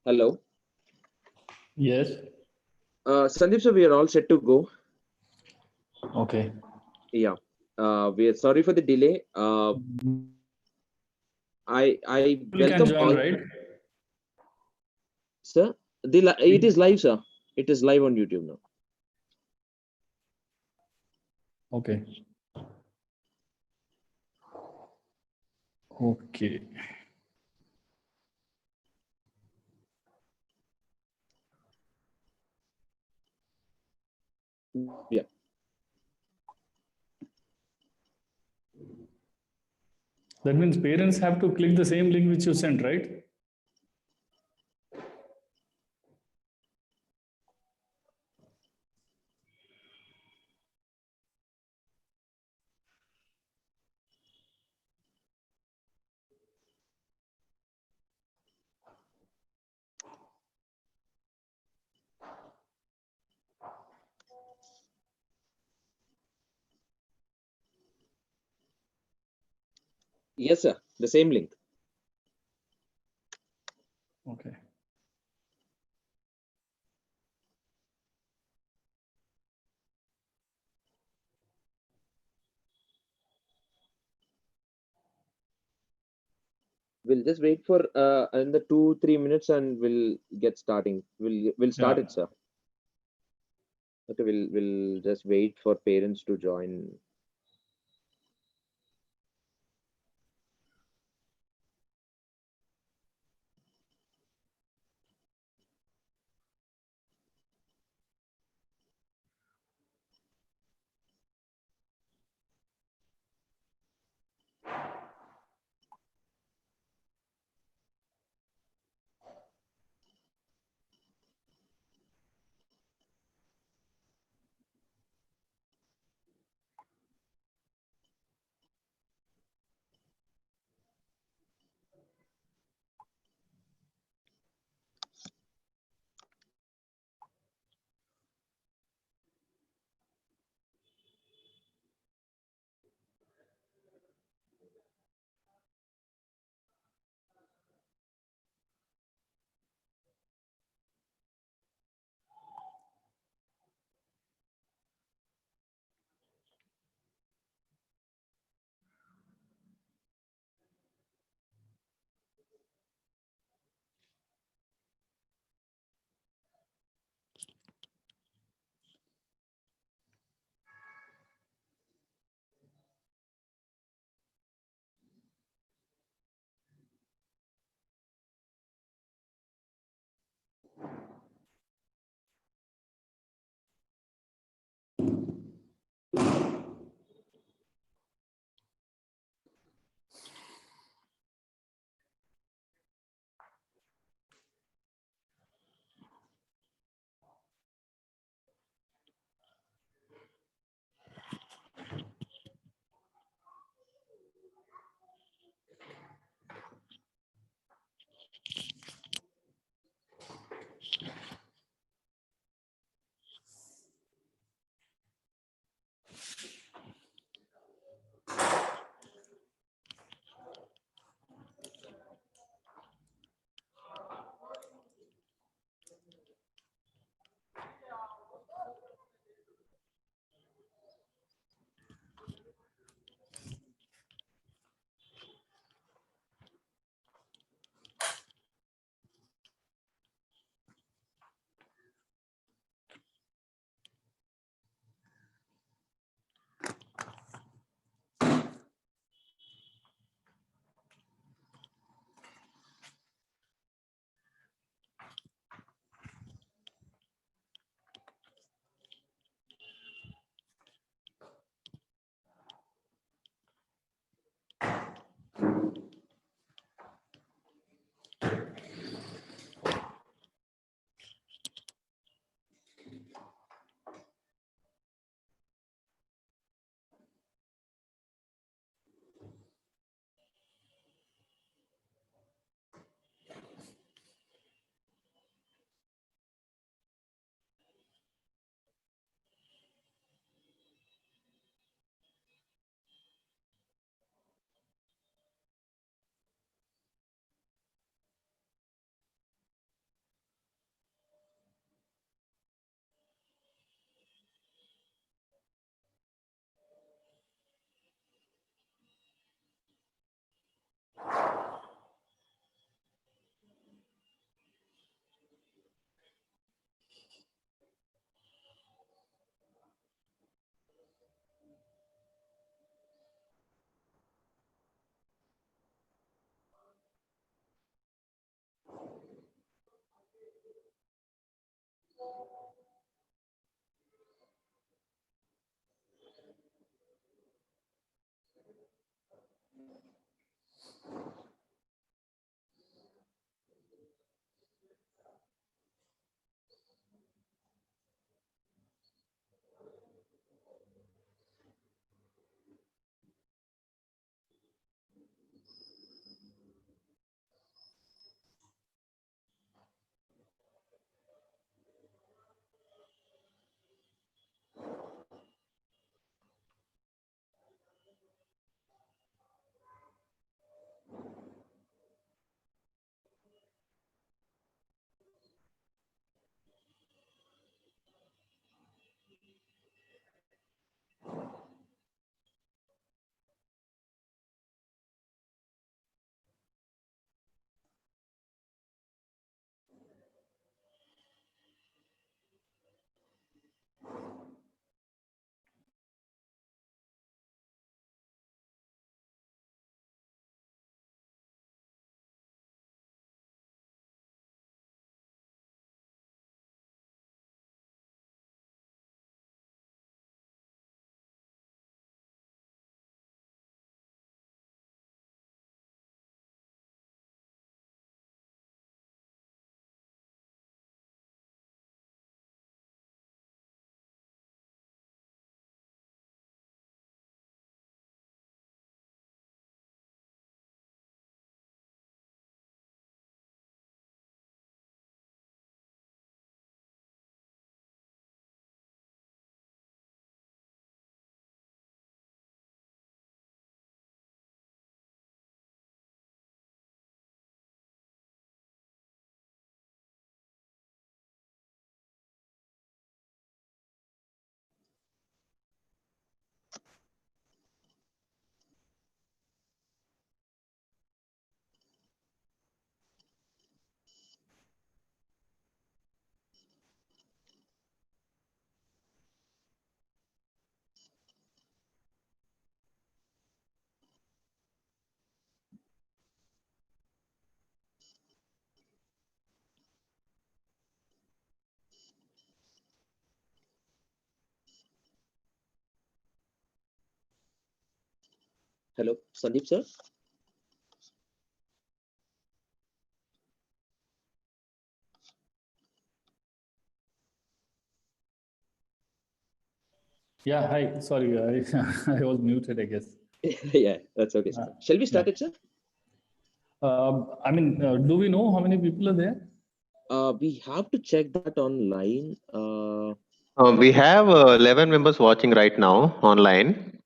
Hello. Yes. Sandeep, sir, we are all set to go. Okay. Yeah. We are sorry for the delay. I People can welcome join, all, right? sir. It is live, sir. It is live on YouTube now. Okay. Okay. Yeah. That means parents have to click the same link which you sent, right? Yes, sir. The same link. Okay. We'll just wait for another 2-3 minutes and we'll get starting. We'll start Yeah. it, sir. Okay. We'll just wait for parents to join. Hello, Sandeep sir. Yeah, hi. Sorry, I was muted, I guess. Yeah, that's okay, sir. Shall we Yeah. start it, sir? Do we know how many people are there? We have to check that online. We have 11 members watching right now online.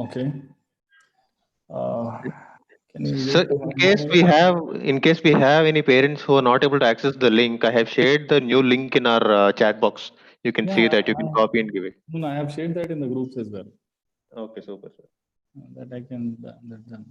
Okay. Uh, can you So wait one more minute? in case we have any parents who are not able to access the link, I have shared the new link in our chat box. You can Yeah, see that. You can copy and give it. no, I have shared that in the groups as well. Okay, super, sir. That I can that done.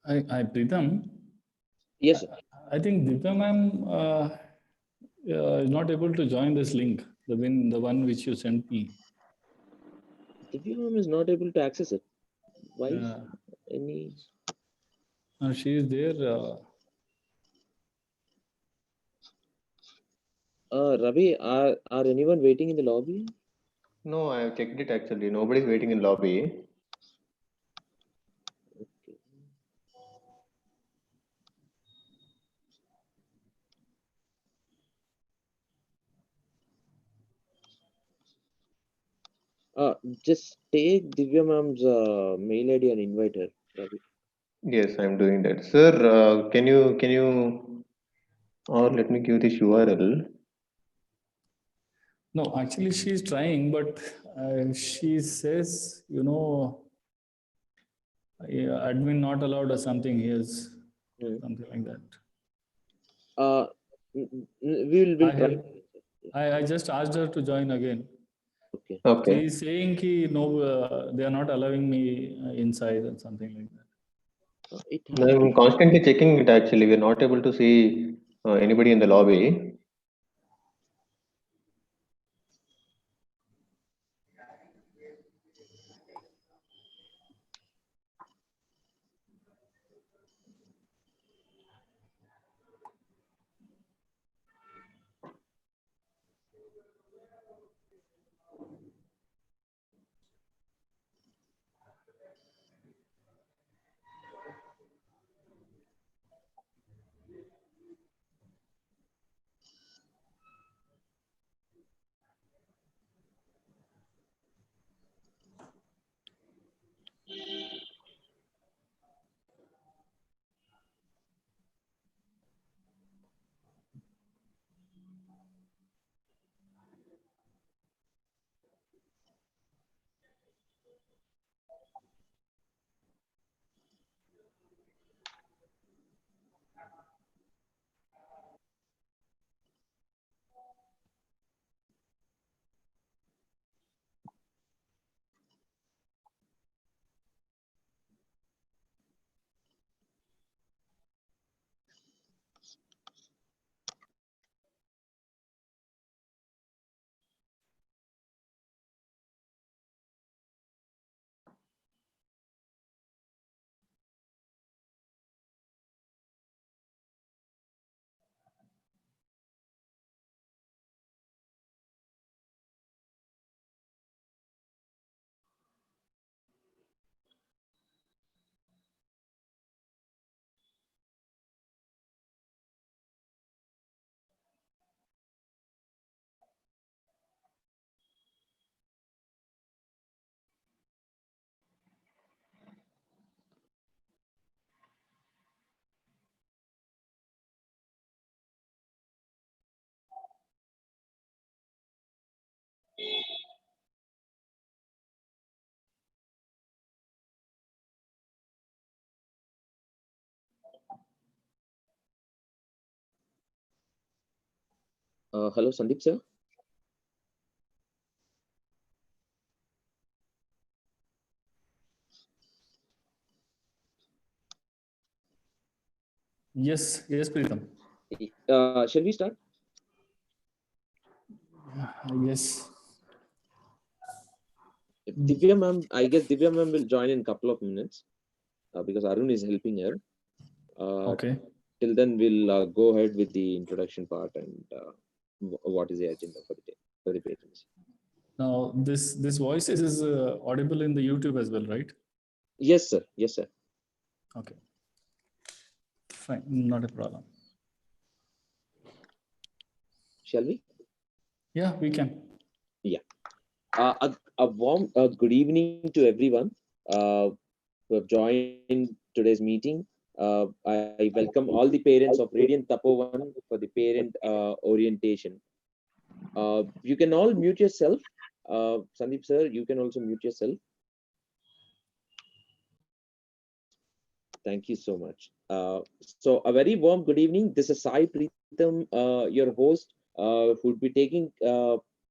I Pritham, Yes, sir. I think Divya ma'am is not able to join this link, the one which you sent me. Divya ma'am is not able to access it. Why? Uh, Any? she is there. Ravi, are anyone waiting in the lobby? No, I have checked it actually. Nobody's waiting in lobby. Okay. Just take Divya ma'am's mail ID and invite her, Ravi. Yes, I'm doing that. Sir, can you, or let me give this URL. No, actually, she's trying, but she says, admin not allowed or something. Yes, Hmm. something like that. Uh, we'll I try. have, I just asked her to join again. Okay. She Okay. is saying ki no, they are not allowing me inside or something like that. It has to. I'm constantly checking it actually. We're not able to see anybody in the lobby. Hello, Sandeep sir. Yes, yes, Pritam. Shall we start? Yes. Divya ma'am, I guess Divya ma'am will join in a couple of minutes because Arun is helping her. Okay. Till then, we'll go ahead with the introduction part and what is the agenda for the day for the patrons. Now, this voice is audible in the YouTube as well, right? Yes, sir. Yes, sir. Okay. Fine. Not a problem. Shall we? Yeah, we can. Yeah. A warm good evening to everyone who have joined today's meeting. I welcome all the parents of Radiant Tapovan for the parent orientation. You can all mute yourself. Sandeep sir, you can also mute yourself. Thank you so much. So a very warm good evening. This is Sai Preetham, your host, who would be taking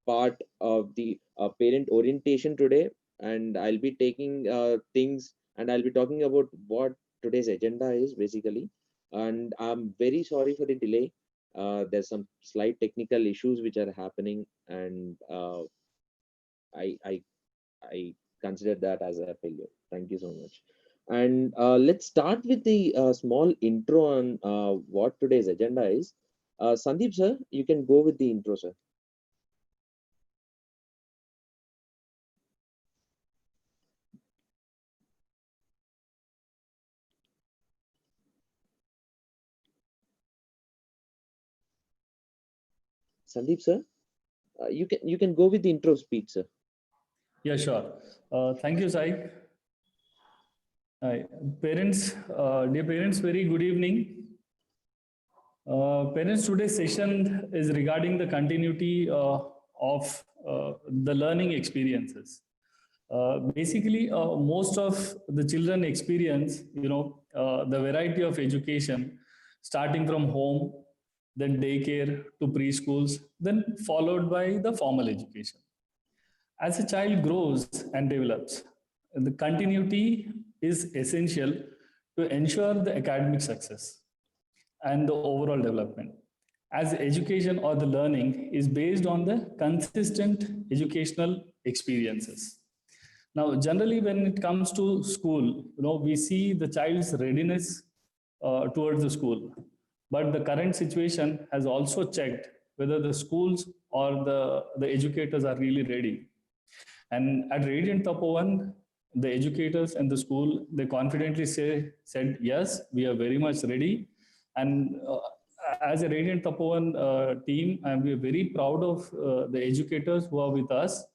part of the parent orientation today, and I'll be taking things and I'll be talking about what today's agenda is basically. And I'm very sorry for the delay. There's some slight technical issues which are happening, and I I I consider that as a failure. Thank you so much. And let's start with the small intro on what today's agenda is. Sandeep sir, you can go with the intro, sir. Sandeep sir, you can go with the intro speech, sir. Yeah, sure. Thank you, Sai. Hi. Parents, dear parents, very good evening. Parents, today's session is regarding the continuity of the learning experiences. Basically, most of the children experience, the variety of education, starting from home, then daycare to preschools, then followed by the formal education. As a child grows and develops, the continuity is essential to ensure the academic success and the overall development. As education or the learning is based on the consistent educational experiences. Now, generally, when it comes to school, we see the child's readiness towards the school. But the current situation has also checked whether the schools or the educators are really ready. And at Radiant Tapovan, the educators and the school, they confidently said, yes, we are very much ready. And as a Radiant Tapovan team, we are very proud of the educators who are with us.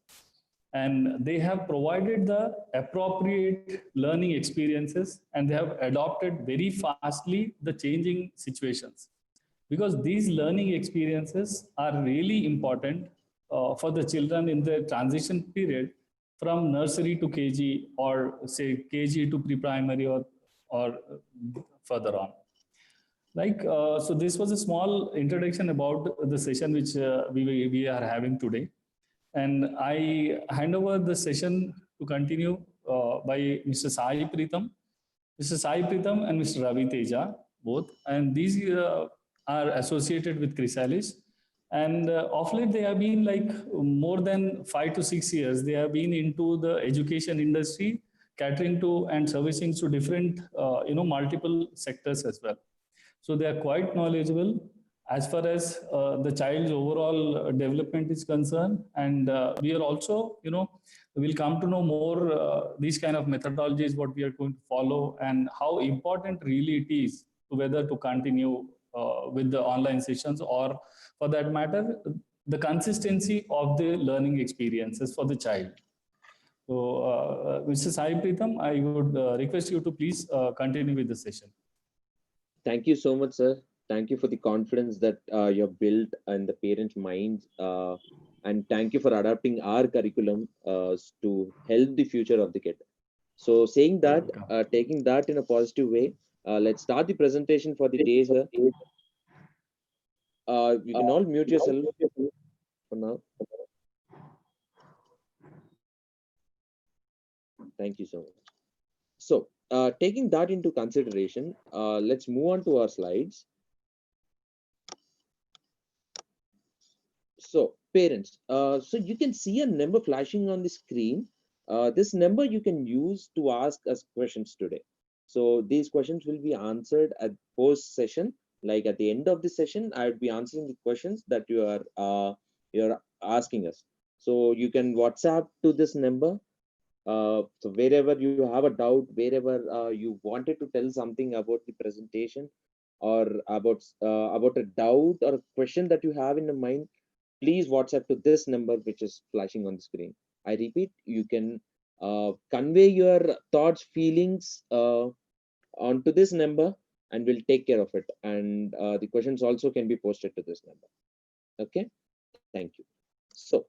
And they have provided the appropriate learning experiences and they have adopted very fastly the changing situations because these learning experiences are really important for the children in the transition period from nursery to KG or say KG to pre-primary or further on. So this was a small introduction about the session which we are having today. And I hand over the session to continue by Mr. Sai Pritam. Mr. Sai Pritam and Mr. Ravi Teja, both. And these are associated with Chrysalis. And of late, they have been like more than 5 to 6 years. They have been into the education industry, catering to and servicing to different, multiple sectors as well. So they are quite knowledgeable as far as the child's overall development is concerned. And we are also, we'll come to know more these kind of methodologies, what we are going to follow and how important really it is to whether to continue with the online sessions or for that matter, the consistency of the learning experiences for the child. So, Mr. Sai Pritam, I would request you to please continue with the session. Thank you so much, sir. Thank you for the confidence that you have built in the parents' minds, and thank you for adapting our curriculum to help the future of the kid. So, saying that, taking that in a positive way, let's start the presentation for the day, sir. You can all mute yourself for now. Thank you so much. So, taking that into consideration, let's move on to our slides. So, parents, so you can see a number flashing on the screen. This number you can use to ask us questions today. So, these questions will be answered at post session. Like at the end of the session, I would be answering the questions that you're asking us. So, you can WhatsApp to this number. So wherever you have a doubt, wherever you wanted to tell something about the presentation, or about a doubt or a question that you have in the mind, please WhatsApp to this number which is flashing on the screen. I repeat, you can convey your thoughts, feelings onto this number, and we'll take care of it. And the questions also can be posted to this number. Okay, thank you. So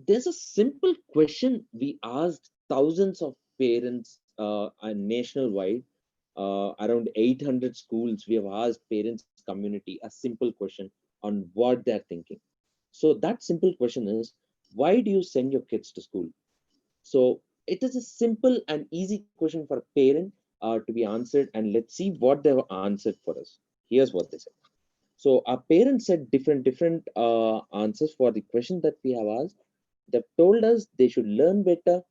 there's a simple question we asked thousands of parents and nationwide, around 800 schools. We have asked parents community a simple question on what they're thinking. So that simple question is, why do you send your kids to school? So it is a simple and easy question for a parent to be answered, and let's see what they've answered for us. Here's what they said. So our parents said different answers for the question that we have asked. They've told us they should learn better.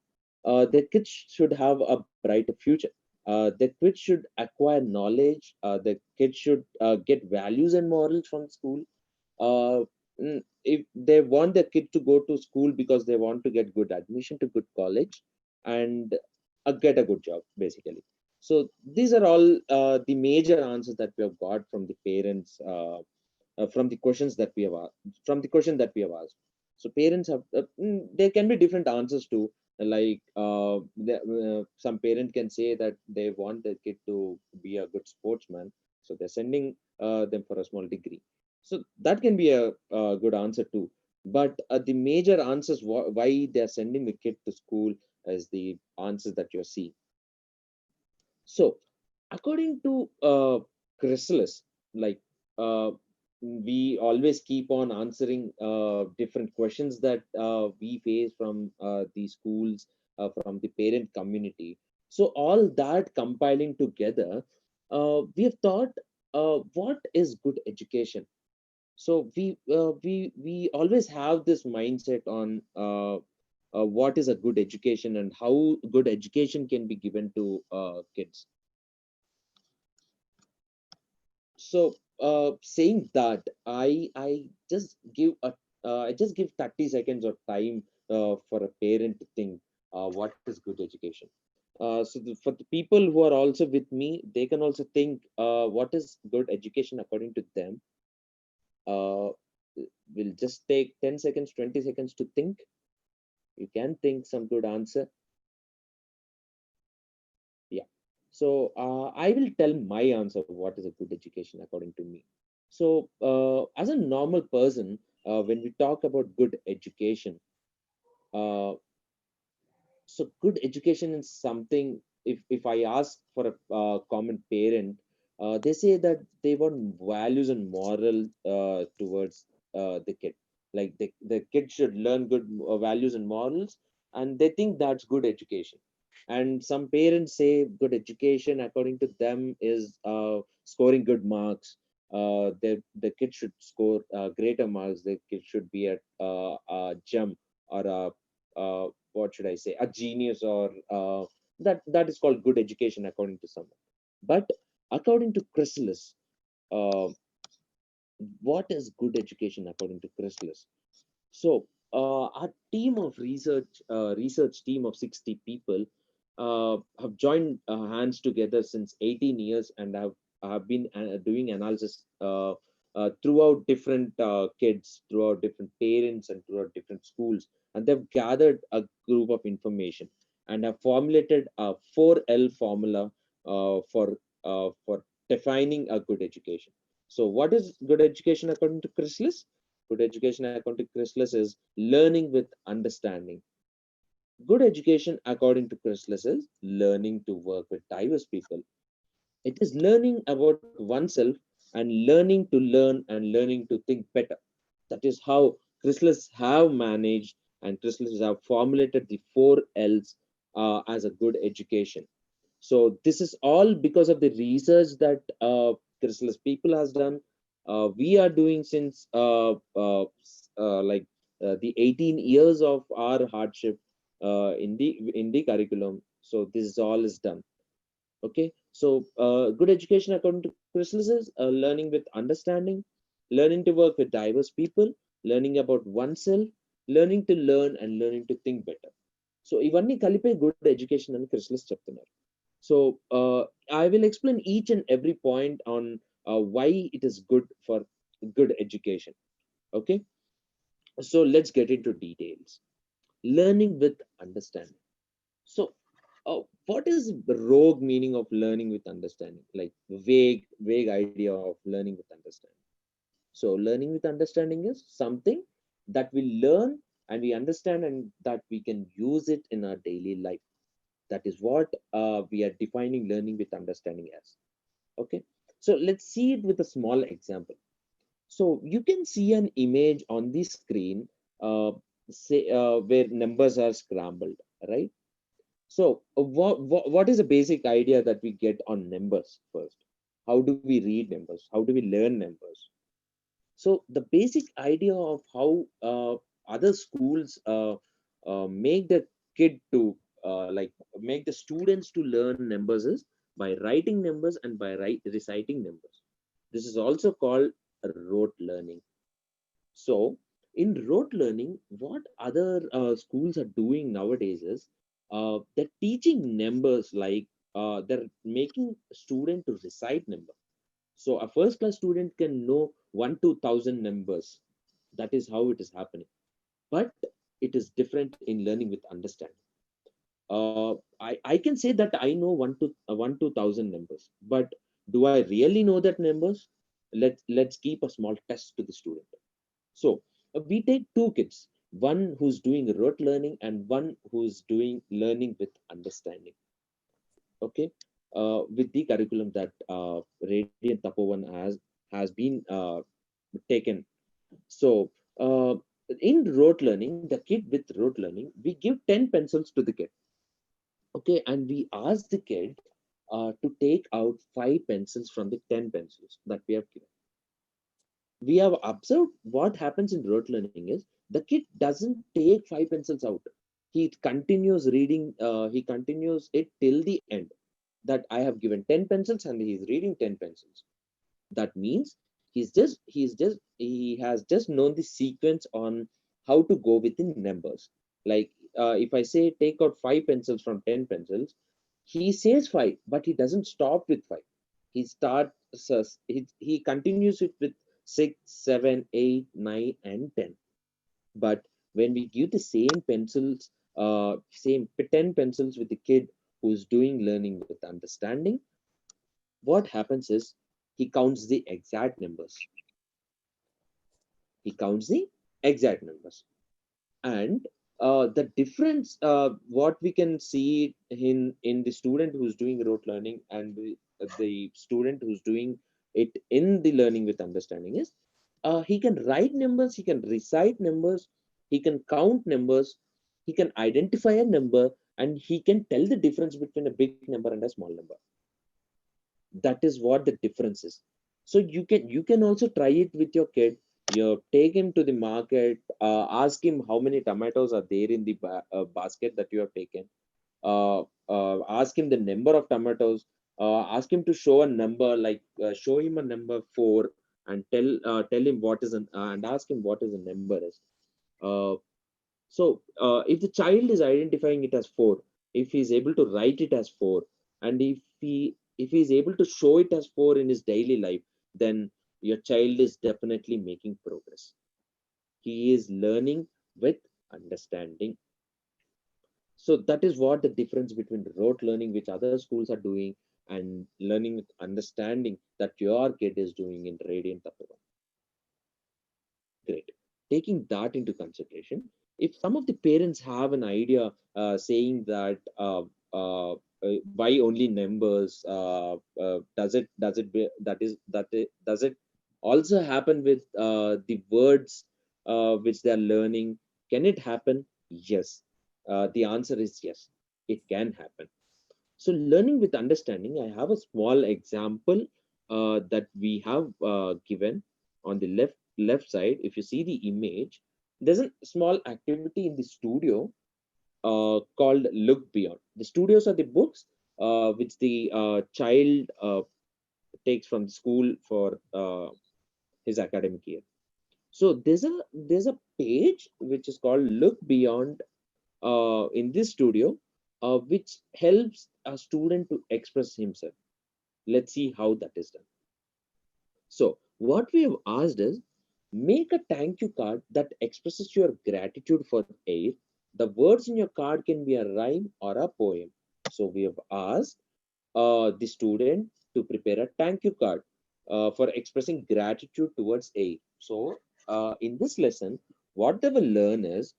Their kids should have a brighter future. Their kids should acquire knowledge. Their kids should get values and morals from school. If they want their kid to go to school because they want to get good admission to good college and get a good job, basically. So these are all the major answers that we have got from the parents, from the questions that we have asked, from the question that we have asked. So parents have there can be different answers too. Like some parent can say that they want their kid to be a good sportsman, so they're sending them for a small degree. So that can be a good answer too. But the major answers why they're sending the kid to school is the answers that you're seeing. So, according to Chrysalis, like we always keep on answering different questions that we face from the schools, from the parent community. So, all that compiling together, we have thought, what is good education? So we always have this mindset on what is a good education and how good education can be given to kids. So saying that, I just give a I just give 30 seconds of time for a parent to think what is good education. For the people who are also with me, they can also think what is good education according to them. uh, we'll just take 10 seconds, 20 seconds to think. You can think some good answer. Yeah. So I will tell my answer what is a good education according to me. So as a normal person, when we talk about good education, uh, so good education is something, if I ask for a common parent, they say that they want values and moral towards the kid. Like the kid should learn good values and morals, and they think that's good education. And some parents say good education according to them is scoring good marks. The kid should score greater marks. The kid should be a gem or what should I say, a genius, or that is called good education according to someone. But according to Chrysalis, uh, what is good education according to Chrysalis? So our team of research team of 60 people have joined hands together since 18 years and have been doing analysis throughout different kids, throughout different parents, and throughout different schools, and they've gathered a group of information and have formulated a 4L formula for defining a good education. So, what is good education according to Chrysalis? Good education according to Chrysalis is learning with understanding. Good education according to Chrysalis is learning to work with diverse people. It is learning about oneself and learning to learn and learning to think better. That is how Chrysler have managed and Chrysler have formulated the 4 L's as a good education. So this is all because of the research that Chrysler people has done. We are doing since the 18 years of our hardship in the curriculum. So this is all is done. Okay, so good education according to Chrysler is learning with understanding, learning to work with diverse people, learning about oneself, learning to learn and learning to think better. So ఇవన్నీ కలిపే good education అని క్రిస్లస్ చెప్తున్నారు. So I will explain each and every point on why it is good for good education. Okay, so let's get into details. Learning with understanding. So what is the rogue meaning of learning with understanding? Like vague idea of learning with understanding. So learning with understanding is something that we learn and we understand and that we can use it in our daily life. That is what we are defining learning with understanding as. Okay, so let's see it with a small example. So you can see an image on the screen, where numbers are scrambled, right? So what is the basic idea that we get on numbers first? How do we read numbers? How do we learn numbers? So the basic idea of how other schools make the kid to make the students to learn numbers is by writing numbers and by reciting numbers. This is also called rote learning. So in rote learning, what other schools are doing nowadays is they're teaching numbers, like they're making student to recite numbers. So a first class student can know 1 to 1000 numbers. That is how it is happening. But it is different in learning with understanding. I can say that I know 1 to 1000 numbers, but do I really know that numbers? Let's keep a small test to the student. So we take two kids, one who's doing rote learning and one who's doing learning with understanding. Okay, with the curriculum that Radiant Tapovan has been taken. So in rote learning, the kid with rote learning, we give 10 pencils to the kid. Okay, and we ask the kid to take out 5 pencils from the 10 pencils that we have given. We have observed what happens in rote learning is the kid doesn't take 5 pencils out. He continues reading, he continues it till the end. That I have given 10 pencils and he's reading 10 pencils. That means he has just known the sequence on how to go within numbers. Like if I say take out 5 pencils from 10 pencils, he says 5, but he doesn't stop with 5. He starts he continues it with 6, 7, 8, 9 and 10. But when we give the same pencils, same 10 pencils with the kid who's doing learning with understanding, what happens is he counts the exact numbers. He counts the exact numbers. And the difference, what we can see in the student who's doing rote learning and the student who's doing it in the learning with understanding is he can write numbers, he can recite numbers, he can count numbers, he can identify a number, and he can tell the difference between a big number and a small number. That is what the difference is. So you can also try it with your kid. You take him to the market, ask him how many tomatoes are there in the basket that you have taken. Ask him the number of tomatoes. Ask him to show a number, like show him a number 4, and tell him what is an and ask him what is the number is. uh, so if the child is identifying it as 4, if he's able to write it as 4, and if he's able to show it as 4 in his daily life, then your child is definitely making progress. He is learning with understanding. So that is what the difference between rote learning, which other schools are doing, and learning with understanding that your kid is doing in Radiant Tapovan. Great. Taking that into consideration, if some of the parents have an idea saying that why only numbers? Does it also happen with the words which they are learning? Can it happen? Yes. The answer is yes. It can happen. So learning with understanding, I have a small example that we have given on the left side. If you see the image, there's a small activity in the studio called Look Beyond. The studios are the books which the child takes from the school for his academic year. So there's a page which is called Look Beyond in this studio, which helps a student to express himself. Let's see how that is done. So what we have asked is, make a thank you card that expresses your gratitude for air. The words in your card can be a rhyme or a poem. So we have asked the student to prepare a thank you card for expressing gratitude towards air. So in this lesson, what they will learn is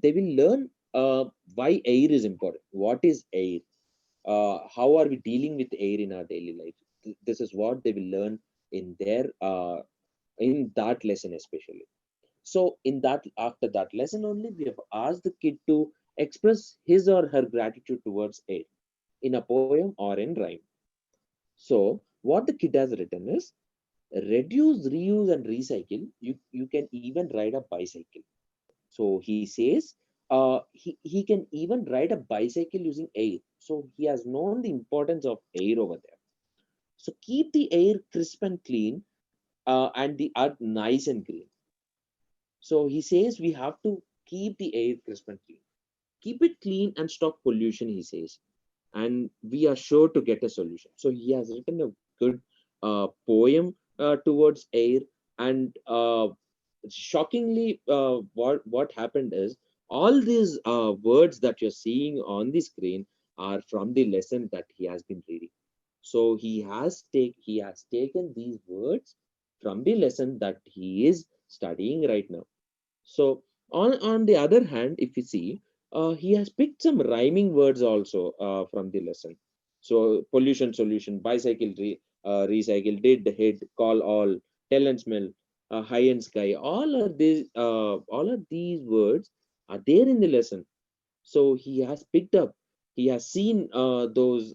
they will learn why air is important. What is air? How are we dealing with air in our daily life? This is what they will learn in their in that lesson especially. So in that, after that lesson only, we have asked the kid to express his or her gratitude towards air in a poem or in rhyme. So what the kid has written is, reduce, reuse, and recycle. You can even ride a bicycle. So he says he can even ride a bicycle using air. So he has known the importance of air over there. So keep the air crisp and clean, and the earth nice and green. So he says we have to keep the air crisp and clean. Keep it clean and stop pollution, he says. And we are sure to get a solution. So he has written a good poem towards air. And shockingly, what happened is, all these words that you're seeing on the screen are from the lesson that he has been reading. So he has taken these words from the lesson that he is studying right now. So on the other hand, if you see, he has picked some rhyming words also from the lesson. So pollution, solution, bicycle, recycle, did, hit, call all, tell and smell, high and sky. All of these words are there in the lesson. So he has picked up, he has seen those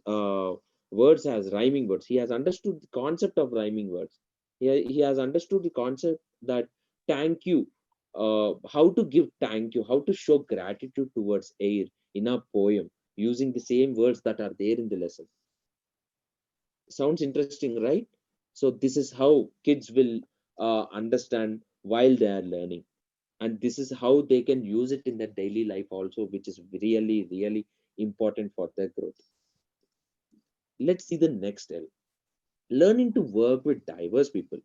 words as rhyming words. He has understood the concept of rhyming words. He has understood the concept that thank you, how to give thank you, how to show gratitude towards air in a poem using the same words that are there in the lesson. Sounds interesting, right? So this is how kids will understand while they are learning, and this is how they can use it in their daily life also, which is really really important for their growth. Let's see the next L, learning to work with diverse people.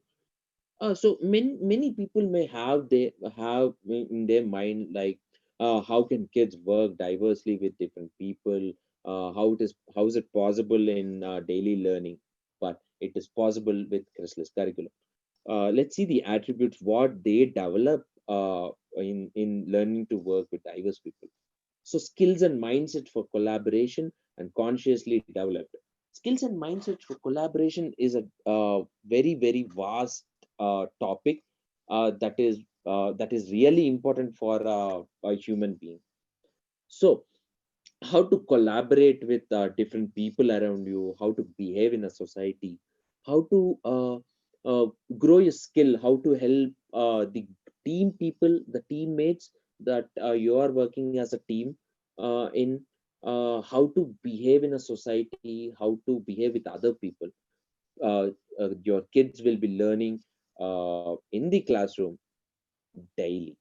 So many people may have in their mind, like how can kids work diversely with different people, how is it possible in daily learning? But it is possible with Chrysalis curriculum. Let's see the attributes what they develop in learning to work with diverse people. So skills and mindset for collaboration and consciously developed. Skills and mindset for collaboration is a very vast topic that is really important for a human being. So how to collaborate with different people around you, how to behave in a society, how to grow your skill, how to help the team people, the teammates that you are working as a team in, how to behave in a society, how to behave with other people. Your kids will be learning in the classroom daily,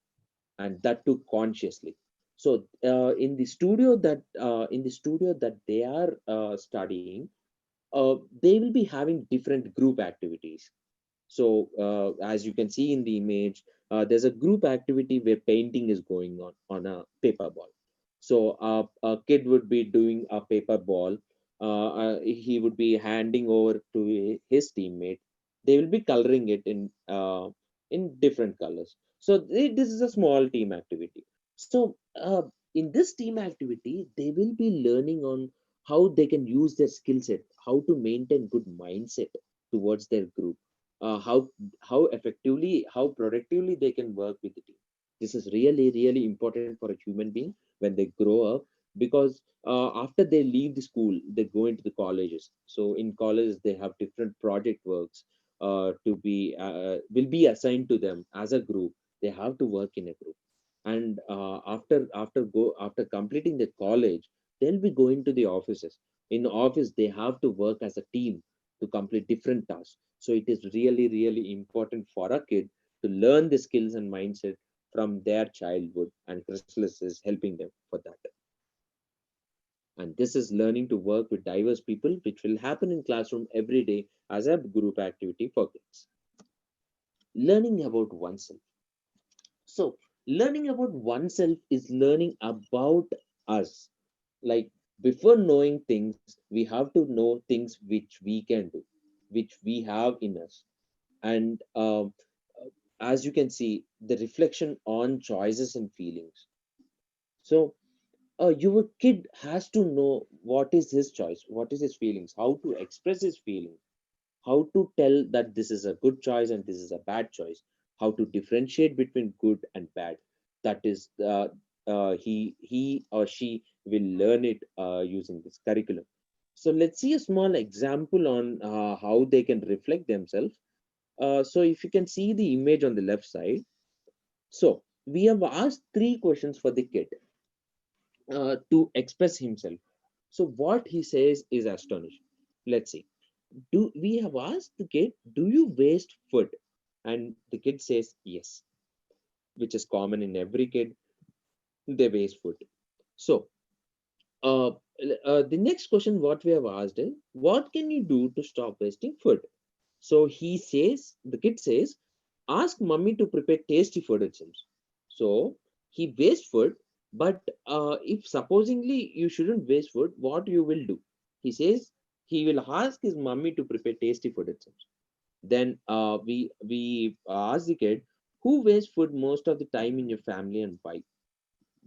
and that too consciously. So in the studio that they are studying, they will be having different group activities. So as you can see in the image, there's a group activity where painting is going on a paper ball. So a kid would be doing a paper ball. He would be handing over to his teammate. They will be coloring it in different colors. So this is a small team activity. So in this team activity, they will be learning on how they can use their skill set, how to maintain good mindset towards their group, how effectively, how productively they can work with the team. This is really, really important for a human being when they grow up, because after they leave the school, they go into the colleges. So in colleges, they have different project works to be will be assigned to them as a group. They have to work in a group, and after completing the college, they'll be going to the offices. In office, they have to work as a team to complete different tasks. So it is really, really important for a kid to learn the skills and mindset from their childhood, and Chrysalis is helping them for that. And this is learning to work with diverse people, which will happen in classroom every day as a group activity for kids. Learning about oneself. So learning about oneself is learning about us. Like, before knowing things, we have to know things which we can do, which we have in us. And as you can see, the reflection on choices and feelings. So your kid has to know what is his choice, what is his feelings, how to express his feelings, how to tell that this is a good choice and this is a bad choice, how to differentiate between good and bad. That is, he or she will learn it using this curriculum. So let's see a small example on how they can reflect themselves. So if you can see the image on the left side, so we have asked three questions for the kid to express himself. So what he says is astonishing. Let's see. Do we have asked the kid, do you waste food? And the kid says yes, which is common in every kid. They waste food. So uh, the next question what we have asked is, what can you do to stop wasting food? So he says, the kid says, ask mommy to prepare tasty food itself. So he wastes food, but if supposingly you shouldn't waste food, what you will do? He says he will ask his mommy to prepare tasty food itself. Then we ask the kid, who wastes food most of the time in your family and why?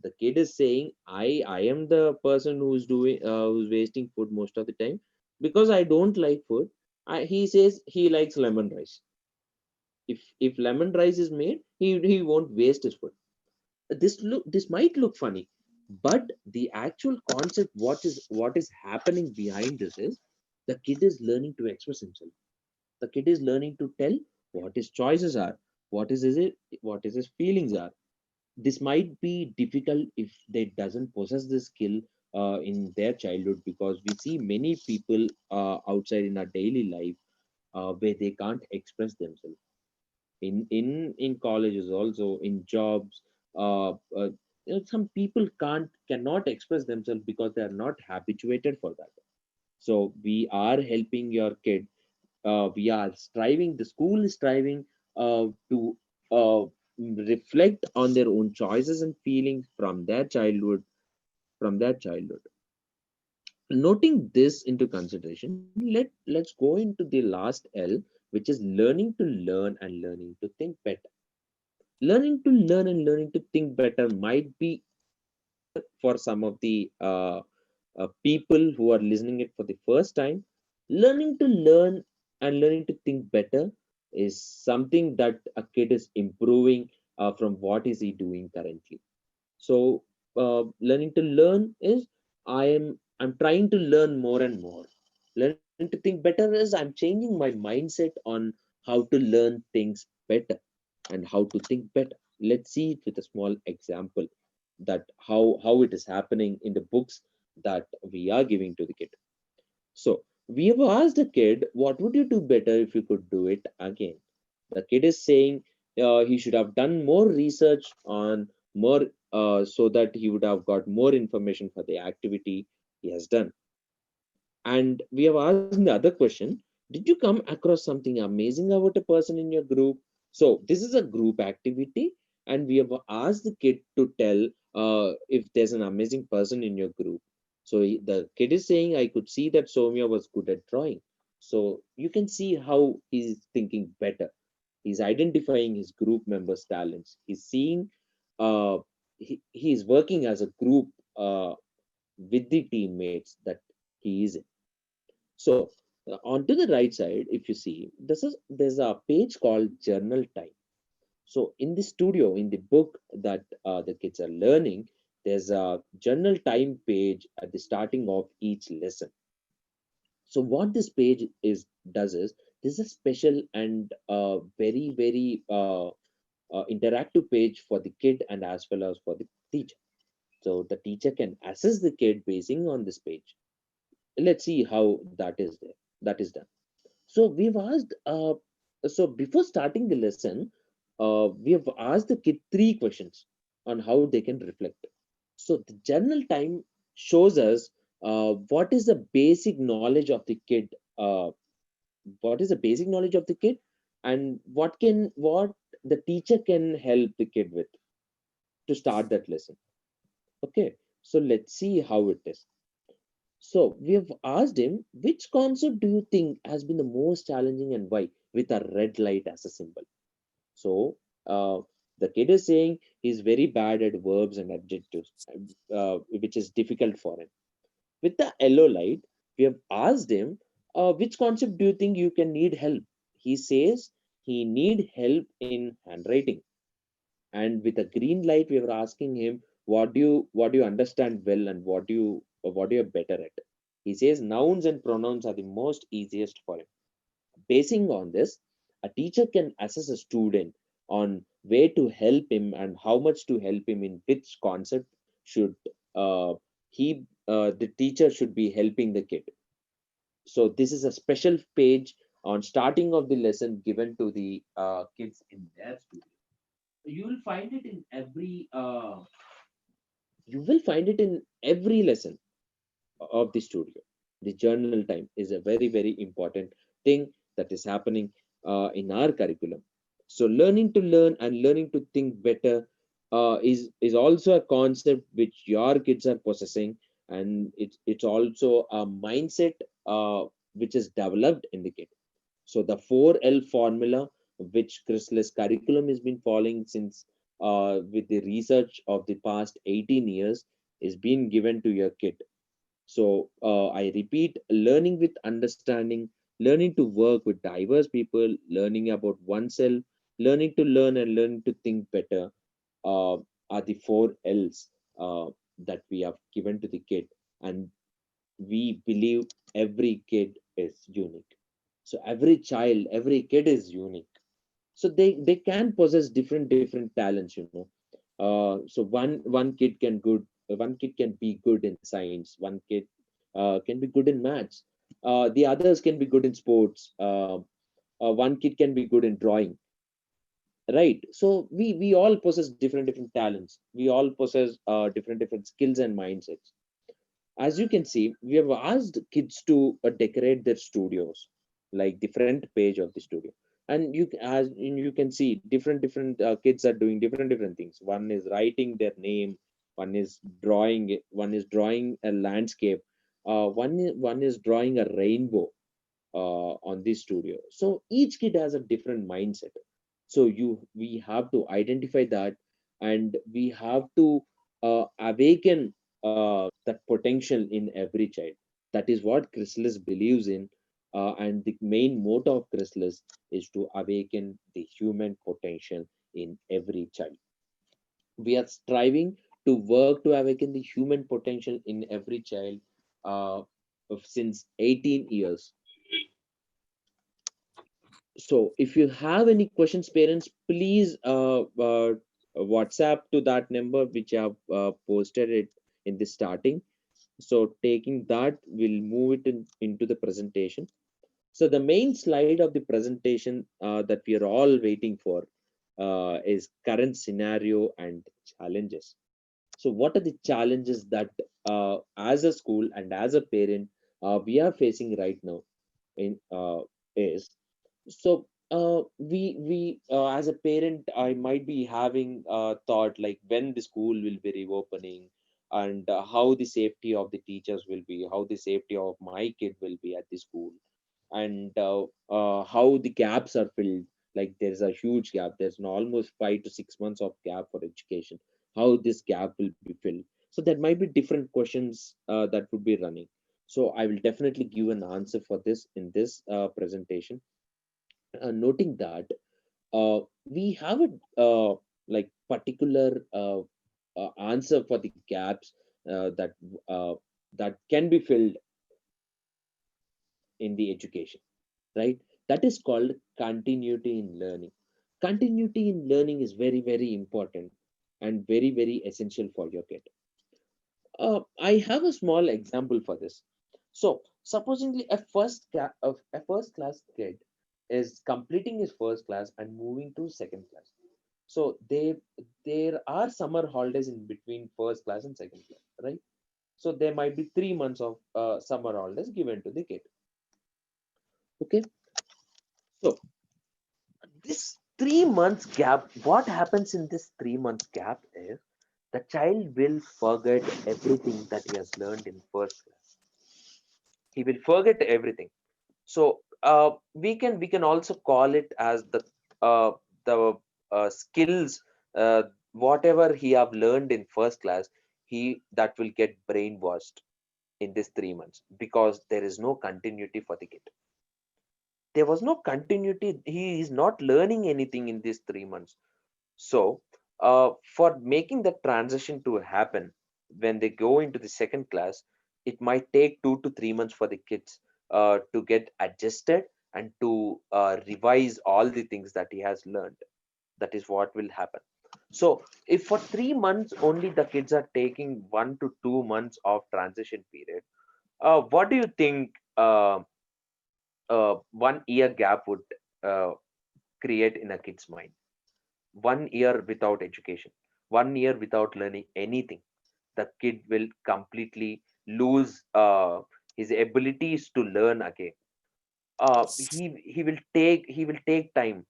The kid is saying, I am the person who's wasting food most of the time because I don't like food. He says he likes lemon rice. If lemon rice is made, he won't waste his food. This might look funny, but the actual concept, what is happening behind this is, the kid is learning to express himself. The kid is learning to tell what his choices are, what is his feelings are. This might be difficult if they doesn't possess this skill in their childhood, because we see many people outside in our daily life where they can't express themselves in colleges, also in jobs. Some people cannot express themselves because they are not habituated for that. So we are helping your kid. We are striving, the school is striving to uh, reflect on their own choices and feelings from their childhood. Noting this into consideration, let's go into the last L, which is learning to learn and learning to think better. Learning to learn and learning to think better might be for some of the people who are listening it for the first time. Learning to learn and learning to think better is something that a kid is improving from what is he doing currently. So learning to learn is, I'm trying to learn more and more. Learning to think better is, I'm changing my mindset on how to learn things better and how to think better. Let's see it with a small example, that how it is happening in the books that we are giving to the kid. So we have asked the kid, what would you do better if you could do it again? The kid is saying he should have done more research on more, so that he would have got more information for the activity he has done. And we have asked the other question, did you come across something amazing about a person in your group? So this is a group activity, and we have asked the kid to tell if there's an amazing person in your group. So the kid is saying, I could see that Somya was good at drawing. So you can see how he's thinking better. He's identifying his group members' talents. He's seeing he's working as a group with the teammates, that he is in. So onto the right side, if you see, there's a page called journal time. So in the studio, in the book that the kids are learning, there's a journal time page at the starting of each lesson. So what this page is does is, this is a special and very interactive page for the kid and as well as for the teacher. So the teacher can assess the kid basing on this page. Let's see how that is done. So we've asked so before starting the lesson, we have asked the kid three questions on how they can reflect. So the journal time shows us what is the basic knowledge of the kid, uh, what is the basic knowledge of the kid, and what the teacher can help the kid with to start that lesson. Okay, so let's see how it is. So we have asked him, which concept do you think has been the most challenging and why, with a red light as a symbol. So the kid is saying he's very bad at verbs and adjectives, which is difficult for him. With the yellow light, we have asked him, which concept do you think you can need help? He says he need help in handwriting. And with a green light, we were asking him, what do you understand well and what do you better at? He says nouns and pronouns are the most easiest for him. Basing on this, a teacher can assess a student on where to help him and how much to help him in which concept should the teacher should be helping the kid. So this is a special page on starting of the lesson given to the kids in their studio. You will find it in every lesson of the studio. The journal time is a very important thing that is happening in our curriculum. So learning to learn and learning to think better is also a concept which your kids are possessing, and it's also a mindset which is developed in the kid. So the 4L formula, which Chrysalis curriculum has been following since with the research of the past 18 years, is being given to your kid. So I repeat, learning with understanding, learning to work with diverse people, learning about oneself, learning to learn and learning to think better uh, are the 4 L's that we have given to the kid. And we believe every kid is unique. So every child, every kid is unique. So they can possess different talents, you know. So one kid can good one kid can be good in science, one kid can be good in maths, the others can be good in sports, one kid can be good in drawing, right? So we all possess different talents, we all possess different skills and mindsets. As you can see, we have asked kids to decorate their studios, like the front page of the studio. And you can see different kids are doing different things. One is writing their name, one is drawing a landscape, one is drawing a rainbow on this studio. So each kid has a different mindset. So we have to identify that, and we have to awaken that potential in every child. That is what Chrysalis believes in, and the main motto of Chrysalis is to awaken the human potential in every child. We are striving to work to awaken the human potential in every child uh, since 18 years. So if you have any questions, parents, please WhatsApp to that number which I have posted it in the starting. So taking that, we'll move it into the presentation. So the main slide of the presentation that we are all waiting for is current scenario and challenges. So what are the challenges that as a school and as a parent we are facing right now in is, so we as a parent, I might be having thought like when the school will be reopening, and how the safety of the teachers will be, how the safety of my kid will be at the school, and how the gaps are filled. Like there's a huge gap, there's an almost 5 to 6 months of gap for education, how this gap will be filled. So there might be different questions that would be running. So I will definitely give an answer for this in this presentation, noting that we have a like particular answer for the gaps uh, that can be filled in the education, right? That is called continuity in learning. Continuity in learning is very, very important and very, very essential for your kid. I have a small example for this. So, supposingly a first class kid is completing his first class and moving to second class. So there are summer holidays in between first class and second class, right? So there might be 3 months of summer holidays given to the kid. Okay, so this 3 months gap, what happens in this 3 months gap is the child will forget everything that he has learned in first class. He will forget everything. So we can also call it as the skills, whatever he have learned in first class, he that will get brainwashed in this 3 months, because there is no continuity for the kid. There was no continuity. He is not learning anything in these 3 months. So, for making the transition to happen when they go into the second class, it might take 2 to 3 months for the kids to get adjusted and to revise all the things that he has learned. That is what will happen. So, if for 3 months only the kids are taking 1 to 2 months of transition period, what do you think 1 year gap would uh, create in a kid's mind? 1 year without education, 1 year without learning anything, the kid will completely lose his abilities to learn again. He will take time.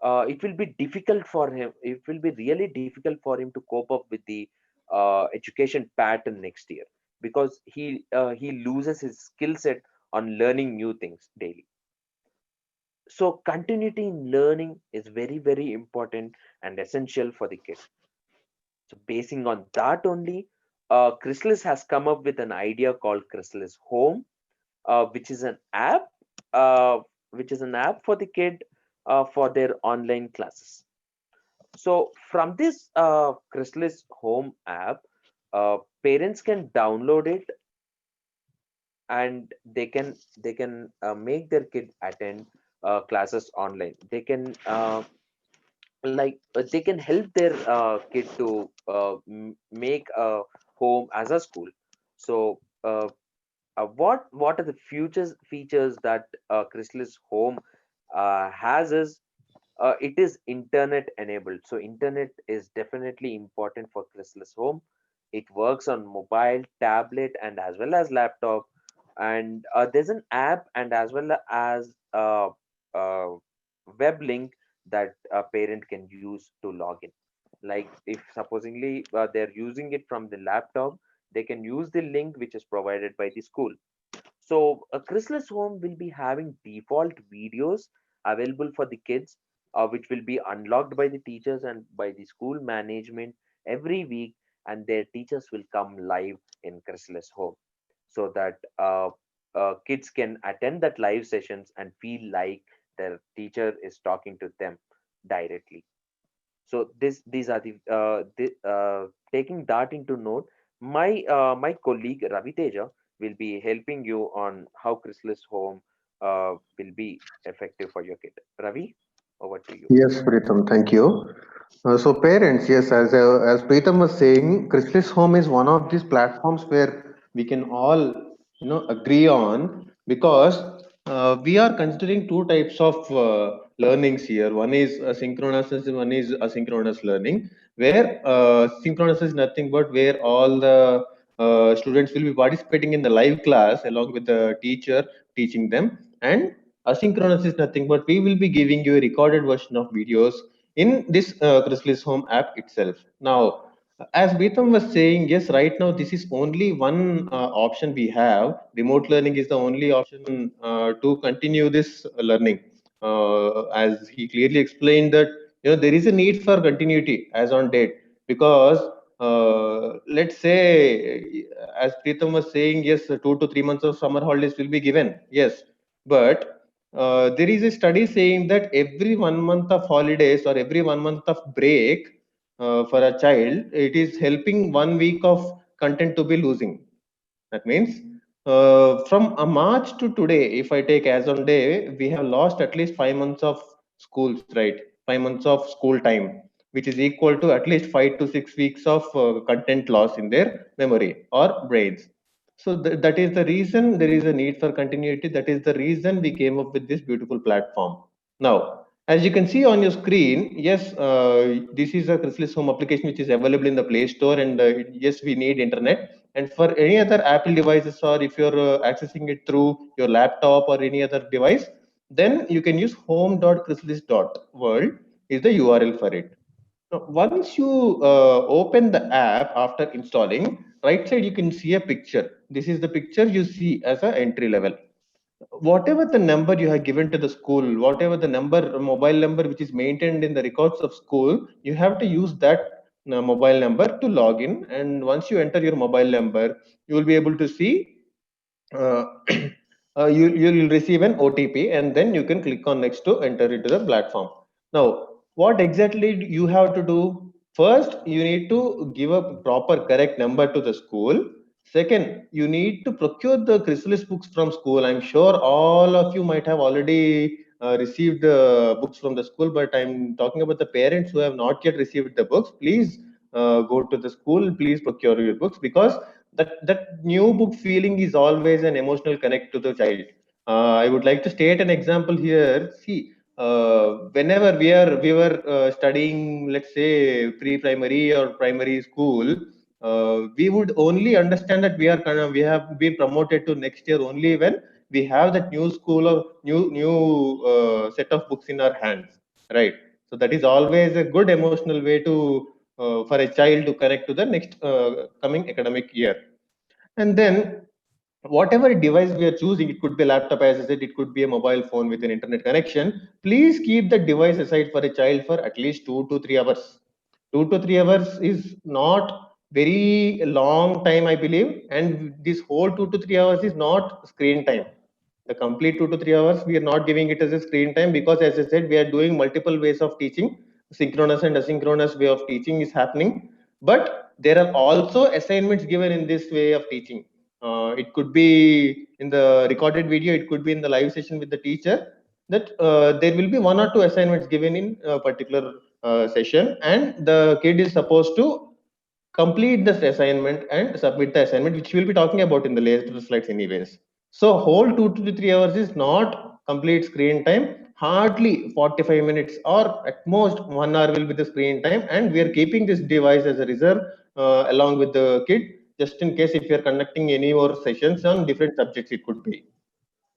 It will be difficult for him. It will be really difficult for him to cope up with the education pattern next year, because he loses his skill set on learning new things daily. So continuity in learning is very, very important and essential for the kid. So basing on that only, Chrysalis has come up with an idea called Chrysalis Home, which is an app, uh, for the kid for their online classes. So from this Chrysalis Home app, parents can download it, and they can make their kid attend classes online. They can help their kid to make a home as a school. So what are the futures features that Chrysalis Home has is, it is internet enabled. So internet is definitely important for Chrysalis Home. It works on mobile, tablet, and as well as laptop. And there's an app and as well as a web link that a parent can use to log in. Like if supposingly they're using it from the laptop, they can use the link which is provided by the school. So a Chrysalis Home will be having default videos available for the kids, which will be unlocked by the teachers and by the school management every week, and their teachers will come live in Chrysalis Home, so that kids can attend that live sessions and feel like their teacher is talking to them directly. So these are taking that into note. My colleague Ravi Teja will be helping you on how Chrysalis Home will be effective for your kid. Ravi, over to you. Yes, Pritam, thank you. So, parents, yes, as Pritam was saying, Chrysalis Home is one of these platforms where we can all, agree on, because we are considering two types of learnings here. One is synchronous, and one is asynchronous learning. Where synchronous is nothing but where all the students will be participating in the live class along with the teacher teaching them, and asynchronous is nothing but we will be giving you a recorded version of videos in this Chrysalis Home app itself. Now, as Beatam was saying, yes, right now this is only one option we have. Remote learning is the only option to continue this learning. As he clearly explained that there is a need for continuity as on date, because let's say, as Preetham was saying, yes, 2 to 3 months of summer holidays will be given. Yes, but there is a study saying that every 1 month of holidays or every 1 month of break for a child, it is helping 1 week of content to be losing. That means from a March to today, if I take as on day, we have lost at least 5 months of schools, right? 5 months of school time, which is equal to at least 5 to 6 weeks of content loss in their memory or brains. So that is the reason there is a need for continuity. That is the reason we came up with this beautiful platform. Now, as you can see on your screen, yes, this is a Chrysalis Home application which is available in the Play Store, and yes, we need internet. And for any other Apple devices, or if you're accessing it through your laptop or any other device, then you can use home.chrysalis.world is the URL for it. Now, once you open the app after installing, right side you can see a picture. This is the picture you see as a entry level. Whatever the number you have given to the school, whatever the number, mobile number which is maintained in the records of school, you have to use that mobile number to log in. And once you enter your mobile number, you will be able to see uh, you will receive an OTP, and then you can click on next to enter into the platform. Now, what exactly you have to do? First, you need to give a proper correct number to the school. Second, you need to procure the Chrysalis books from school. I'm sure all of you might have already received books from the school, but I'm talking about the parents who have not yet received the books. Please go to the school, please procure your books, because that new book feeling is always an emotional connect to the child. I would like to state an example here. See, whenever we were studying, let's say pre-primary or primary school, we would only understand that we have been promoted to next year only when we have that new school or new set of books in our hands, right? So that is always a good emotional way to for a child to connect to the next coming academic year. And then whatever device we are choosing, it could be a laptop, as I said, it could be a mobile phone with an internet connection. Please keep the device aside for a child for at least 2 to 3 hours. 2 to 3 hours is not very long time, I believe. And this whole 2 to 3 hours is not screen time. The complete 2 to 3 hours, we are not giving it as a screen time, because as I said, we are doing multiple ways of teaching. Synchronous and asynchronous way of teaching is happening. But there are also assignments given in this way of teaching. It could be in the recorded video, it could be in the live session with the teacher, that there will be 1 or 2 assignments given in a particular session, and the kid is supposed to complete this assignment and submit the assignment, which we'll be talking about in the later slides anyways. So whole 2 to 3 hours is not complete screen time. Hardly 45 minutes or at most 1 hour will be the screen time, and we are keeping this device as a reserve along with the kid, just in case if you are conducting any more sessions on different subjects it could be.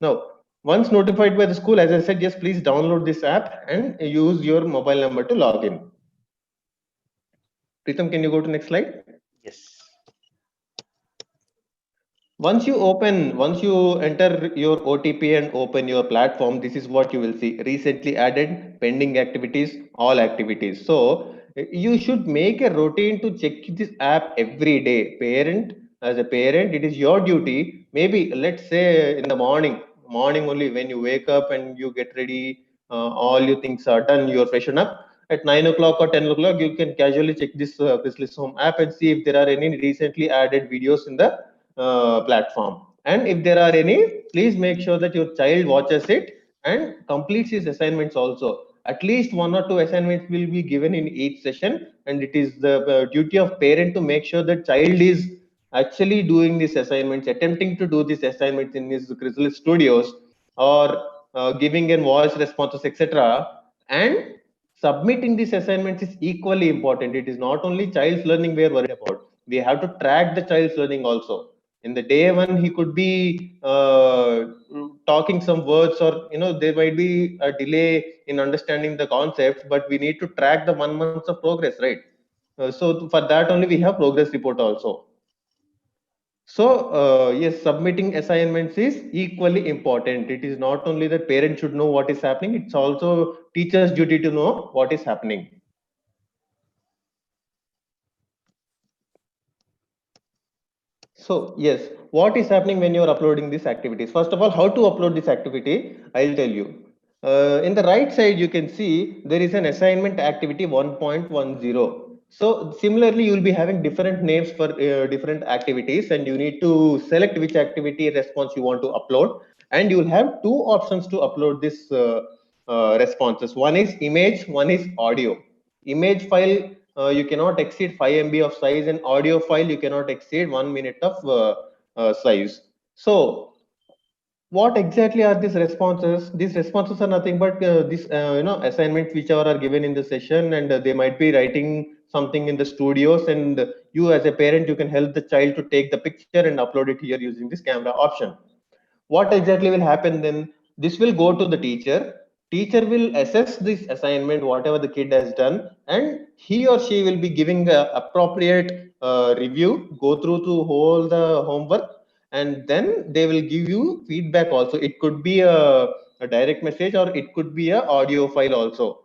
Now, once notified by the school, as I said, yes, please download this app and use your mobile number to log in. Pritham, can you go to next slide? Yes. Once you enter your OTP and open your platform, this is what you will see. Recently added, pending activities, all activities. So you should make a routine to check this app every day. As a parent, it is your duty. Maybe let's say in the morning only, when you wake up and you get ready, all your things are done, you're freshen up. At 9 o'clock or 10 o'clock, you can casually check this Chrysalis Home app and see if there are any recently added videos in the platform. And if there are any, please make sure that your child watches it and completes his assignments also. At least 1 or 2 assignments will be given in each session, and it is the duty of parent to make sure that child is actually doing these assignments, attempting to do these assignments in his Chrysalis studios, or giving in voice responses, etc. And submitting these assignments is equally important. It is not only child's learning we are worried about. We have to track the child's learning also. In the day one, he could be talking some words, or there might be a delay in understanding the concepts, but we need to track the 1 month of progress, right? So for that only we have progress report also. So yes, submitting assignments is equally important. It is not only that parents should know what is happening, it's also teachers' duty to know what is happening. So yes, what is happening when you are uploading these activities? First of all, how to upload this activity? I'll tell you. In the right side, you can see there is an assignment activity 1.10. So similarly, you will be having different names for different activities, and you need to select which activity response you want to upload. And you will have two options to upload this responses. One is image, one is audio. Image file, you cannot exceed 5 MB of size, and audio file you cannot exceed 1 minute of size. So what exactly are these responses? These responses are nothing but these assignments whichever are given in the session, and they might be writing something in the studios, and you as a parent, you can help the child to take the picture and upload it here using this camera option. What exactly will happen then? This will go to the teacher will assess this assignment whatever the kid has done, and he or she will be giving a appropriate review, go through to whole the homework, and then they will give you feedback also. It could be a direct message, or it could be a audio file also.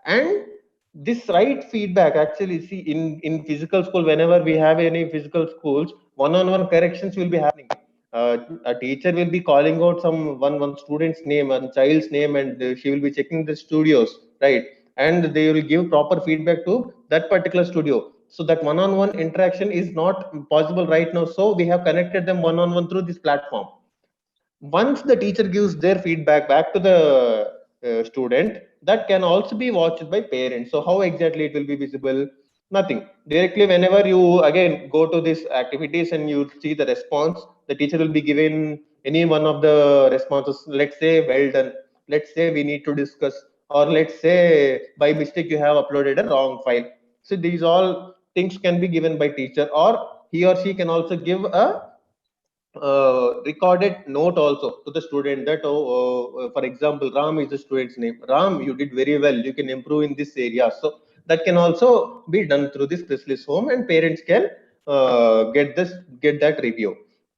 And this right feedback, actually, see, in physical school, whenever we have any physical schools, one-on-one corrections will be happening. A teacher will be calling out one student's name, one child's name, and she will be checking the studios, right? And they will give proper feedback to that particular studio. So that one-on-one interaction is not possible right now, so we have connected them one-on-one through this platform. Once the teacher gives their feedback back to the student, that can also be watched by parents. So how exactly it will be visible? Nothing. Directly, whenever you again go to these activities and you see the response, the teacher will be given any one of the responses. Let's say, well done. Let's say, we need to discuss. Or let's say, by mistake, you have uploaded a wrong file. So these all things can be given by teacher, or he or she can also give a recorded note also to the student that, for example, Ram is the student's name. Ram, you did very well. You can improve in this area. So that can also be done through this Chrysalis home, and parents can get that review.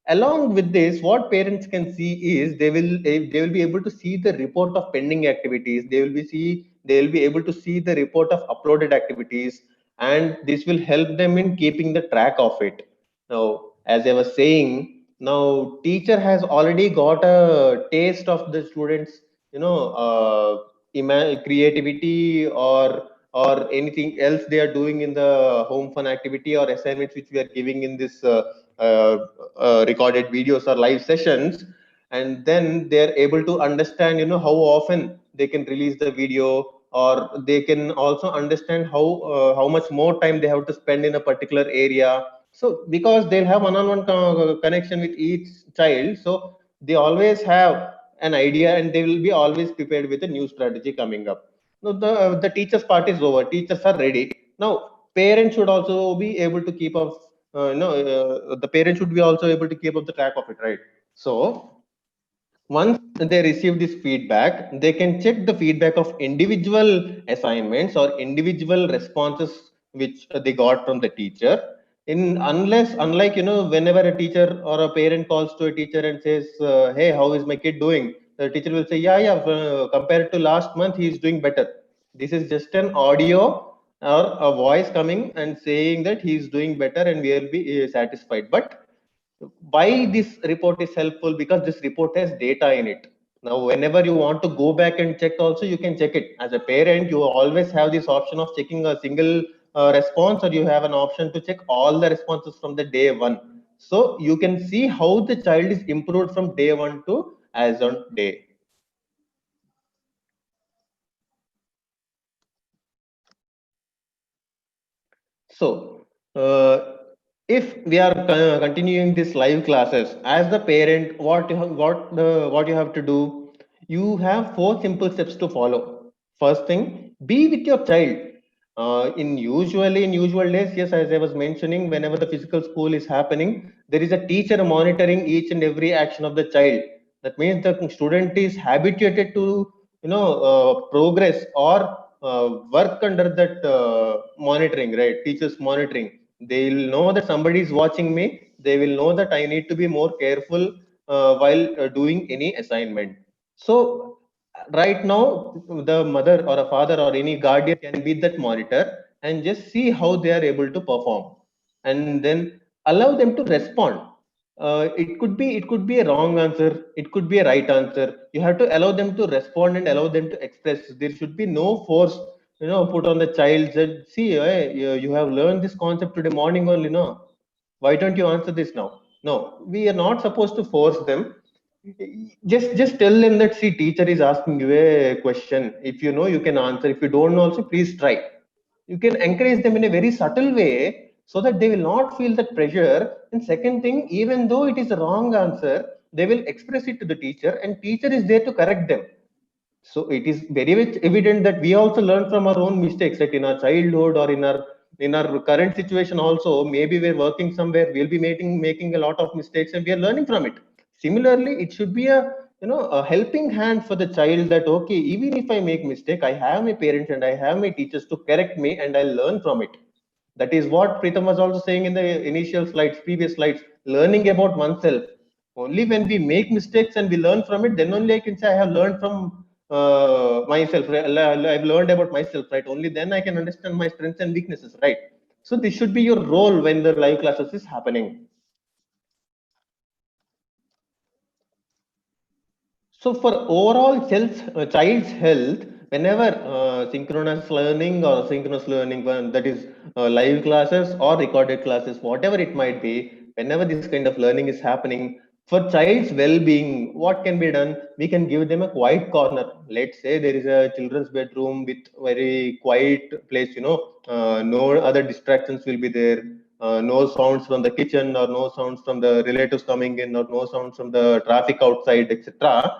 Along with this, what parents can see is they will be able to see the report of pending activities. They will be able to see the report of uploaded activities, and this will help them in keeping the track of it. Now, as I was saying, now teacher has already got a taste of the students, creativity, or anything else they are doing in the home fun activity or assignments which we are giving in this uh, recorded videos or live sessions. And then they are able to understand, how often they can release the video, or they can also understand how much more time they have to spend in a particular area. So because they'll have one-on-one connection with each child, so they always have an idea, and they will be always prepared with a new strategy coming up. Now the teachers part is over. Teachers are ready. Now parents should also be able to keep up. The parents should be also able to keep up the track of it, right? So once they receive this feedback, they can check the feedback of individual assignments or individual responses which they got from the teacher. In unless unlike, whenever a teacher or a parent calls to a teacher and says, hey, how is my kid doing, the teacher will say, yeah, yeah, compared to last month he is doing better. This is just an audio or a voice coming and saying that he is doing better, and we will be satisfied. But why this report is helpful? Because this report has data in it. Now whenever you want to go back and check also, you can check it. As a parent, you always have this option of checking a single response, or you have an option to check all the responses from the day one. So you can see how the child is improved from day one to as on day. So, if we are continuing this live classes, as the parent, what you have to do? You have four simple steps to follow. First thing, be with your child. In usual days, yes, as I was mentioning, whenever the physical school is happening, there is a teacher monitoring each and every action of the child. That means the student is habituated to, progress or work under that monitoring, right? Teachers monitoring. They will know that somebody is watching me. They will know that I need to be more careful while doing any assignment. So right now, the mother or a father or any guardian can be that monitor and just see how they are able to perform, and then allow them to respond. it could be a wrong answer, it could be a right answer. You have to allow them to respond and allow them to express. There should be no force, put on the child that, see, you have learned this concept today morning only, no, why don't you answer this now? No, we are not supposed to force them. Just tell them that, see, teacher is asking you a question, if you know you can answer, if you don't know also, please try. You can encourage them in a very subtle way so that they will not feel that pressure. And second thing, even though it is a wrong answer, they will express it to the teacher, and teacher is there to correct them. So it is very much evident that we also learn from our own mistakes, like in our childhood or in our current situation also. Maybe we're working somewhere, we'll be making a lot of mistakes, and we are learning from it. Similarly, it should be a helping hand for the child, that okay, even if I make mistake, I have my parents and I have my teachers to correct me, and I'll learn from it. That is what Pritam was also saying in the initial slides, previous slides. Learning about oneself, only when we make mistakes and we learn from it, then only I can say I have learned from myself. I've learned about myself, right? Only then I can understand my strengths and weaknesses, right? So this should be your role when the live classes is happening. So for overall child's health, whenever synchronous learning or synchronous learning, that is live classes or recorded classes, whatever it might be, whenever this kind of learning is happening, for child's well-being, what can be done? We can give them a quiet corner. Let's say there is a children's bedroom with very quiet place, no other distractions will be there. No sounds from the kitchen, or no sounds from the relatives coming in, or no sounds from the traffic outside, etc.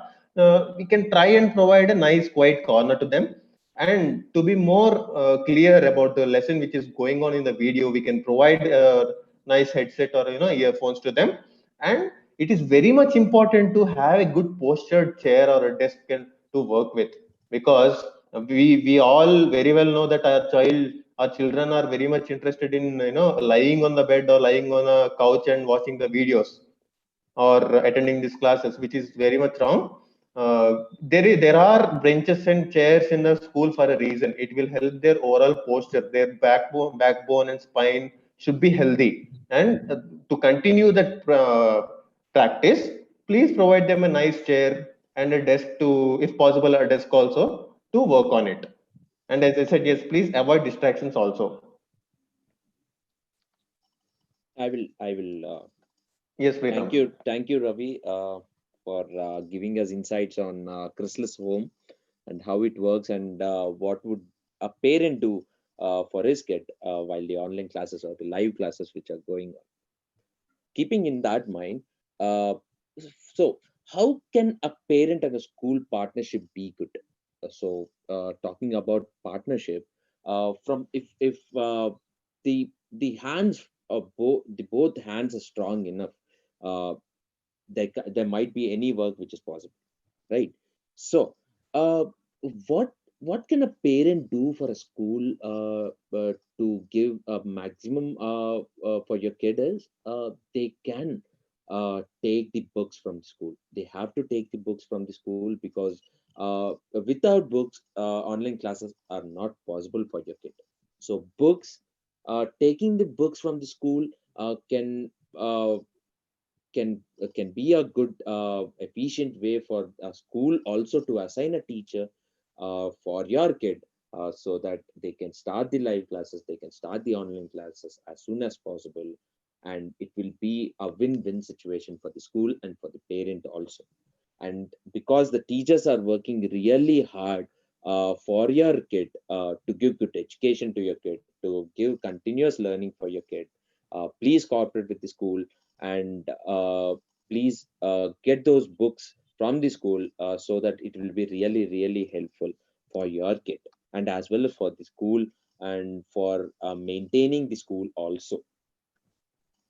We can try and provide a nice quiet corner to them. And to be more clear about the lesson which is going on in the video, we can provide a nice headset or earphones to them. And it is very much important to have a good postured chair or a desk to work with, because we all very well know that our children are very much interested in lying on the bed or lying on a couch and watching the videos or attending these classes, which is very much wrong. There are benches and chairs in the school for a reason. It will help their oral posture, their backbone and spine should be healthy. And to continue that practice, please provide them a nice chair and a desk to, if possible, a desk also to work on it. And as I said, yes, please avoid distractions also. I will Yes, Pritam. thank you, Ravi, for giving us insights on Chrysalis home and how it works, and what would a parent do for his kid while the online classes or the live classes which are going on. Keeping in that mind, uh, so how can a parent and a school partnership be good? Talking about partnership, from if the hands of both hands are strong enough, uh, there might be any work which is possible, right? So uh, what what can a parent do for a school to give a maximum for your kid is, they can take the books from school. They have to take the books from the school, because without books, online classes are not possible for your kid. So books, taking the books from the school uh, can be a good efficient way for a school also to assign a teacher for your kid, so that they can start the live classes, they can start the online classes as soon as possible, and it will be a win-win situation for the school and for the parent also. And because the teachers are working really hard for your kid, to give good education to your kid, to give continuous learning for your kid, please cooperate with the school, and please get those books from the school, so that it will be really really helpful for your kid, and as well as for the school, and for maintaining the school also.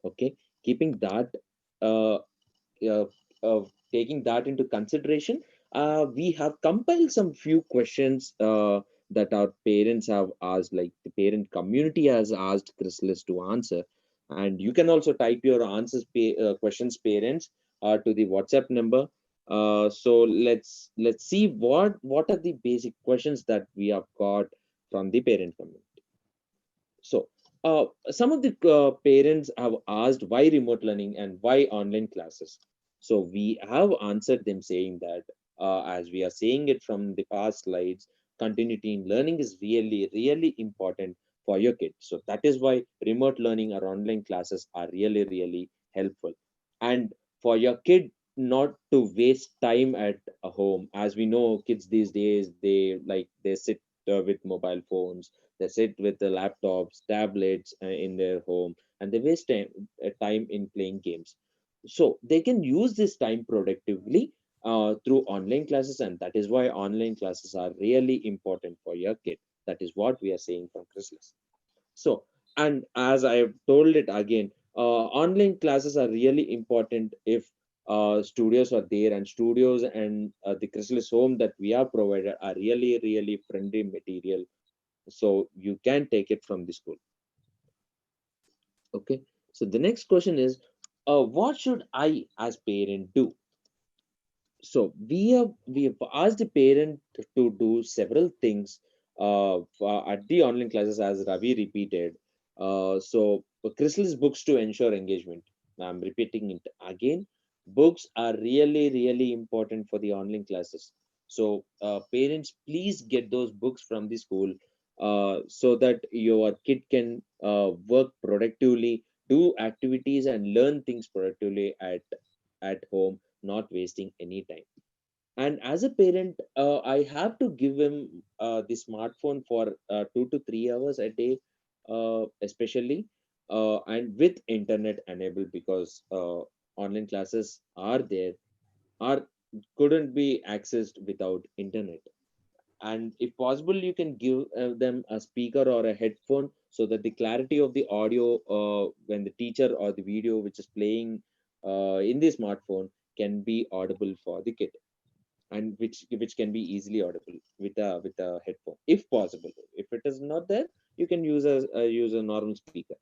Okay, keeping that uh, uh, uh, taking that into consideration, we have compiled some few questions that our parents have asked, like the parent community has asked Chrysalis to answer. And you can also type your questions, parents, to the WhatsApp number. So let's see what are the basic questions that we have got from the parent community. So some of the parents have asked why remote learning and why online classes. So we have answered them saying that, as we are saying it from the past slides, continuity in learning is really, really important for your kids. So that is why remote learning or online classes are really, really helpful. And for your kid not to waste time at a home, as we know, kids these days, they sit with mobile phones, they sit with the laptops, tablets in their home, and they waste time in playing games. So they can use this time productively through online classes, and that is why online classes are really important for your kid. That is what we are saying from Chrysalis. So, and as I have told it again, online classes are really important if studios are there, and studios and the Chrysalis home that we are provided are really, really friendly material, so you can take it from the school. Okay, so the next question is, what should I as parent do? So we have asked the parent to do several things at the online classes, as Ravi repeated. So Chrysalis books to ensure engagement. I'm repeating it again. Books are really, really important for the online classes. So parents, please get those books from the school, so that your kid can work productively, do activities, and learn things productively at home, not wasting any time. And as a parent, I have to give him the smartphone for 2 to 3 hours a day, especially, and with internet enabled, because online classes are there, are couldn't be accessed without internet. And if possible, you can give them a speaker or a headphone, so that the clarity of the audio, when the teacher or the video which is playing in the smartphone, can be audible for the kid, and which can be easily audible with a headphone if possible. If it is not there, you can use a normal speaker.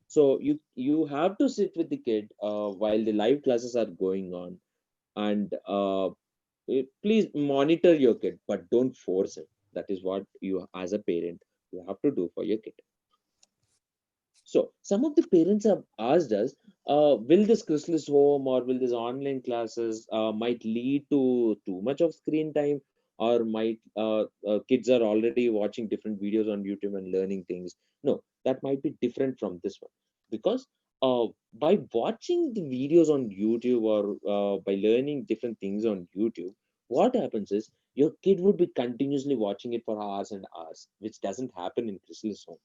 So you have to sit with the kid while the live classes are going on, and please monitor your kid, but don't force him. That is what you, as a parent, you have to do for your kid. So some of the parents have asked us, will this Chrysalis home or will this online classes might lead to too much of screen time, or might kids are already watching different videos on YouTube and learning things? No, that might be different from this one, because by watching the videos on YouTube, or by learning different things on YouTube, what happens is your kid would be continuously watching it for hours and hours, which doesn't happen in Chrysalis home.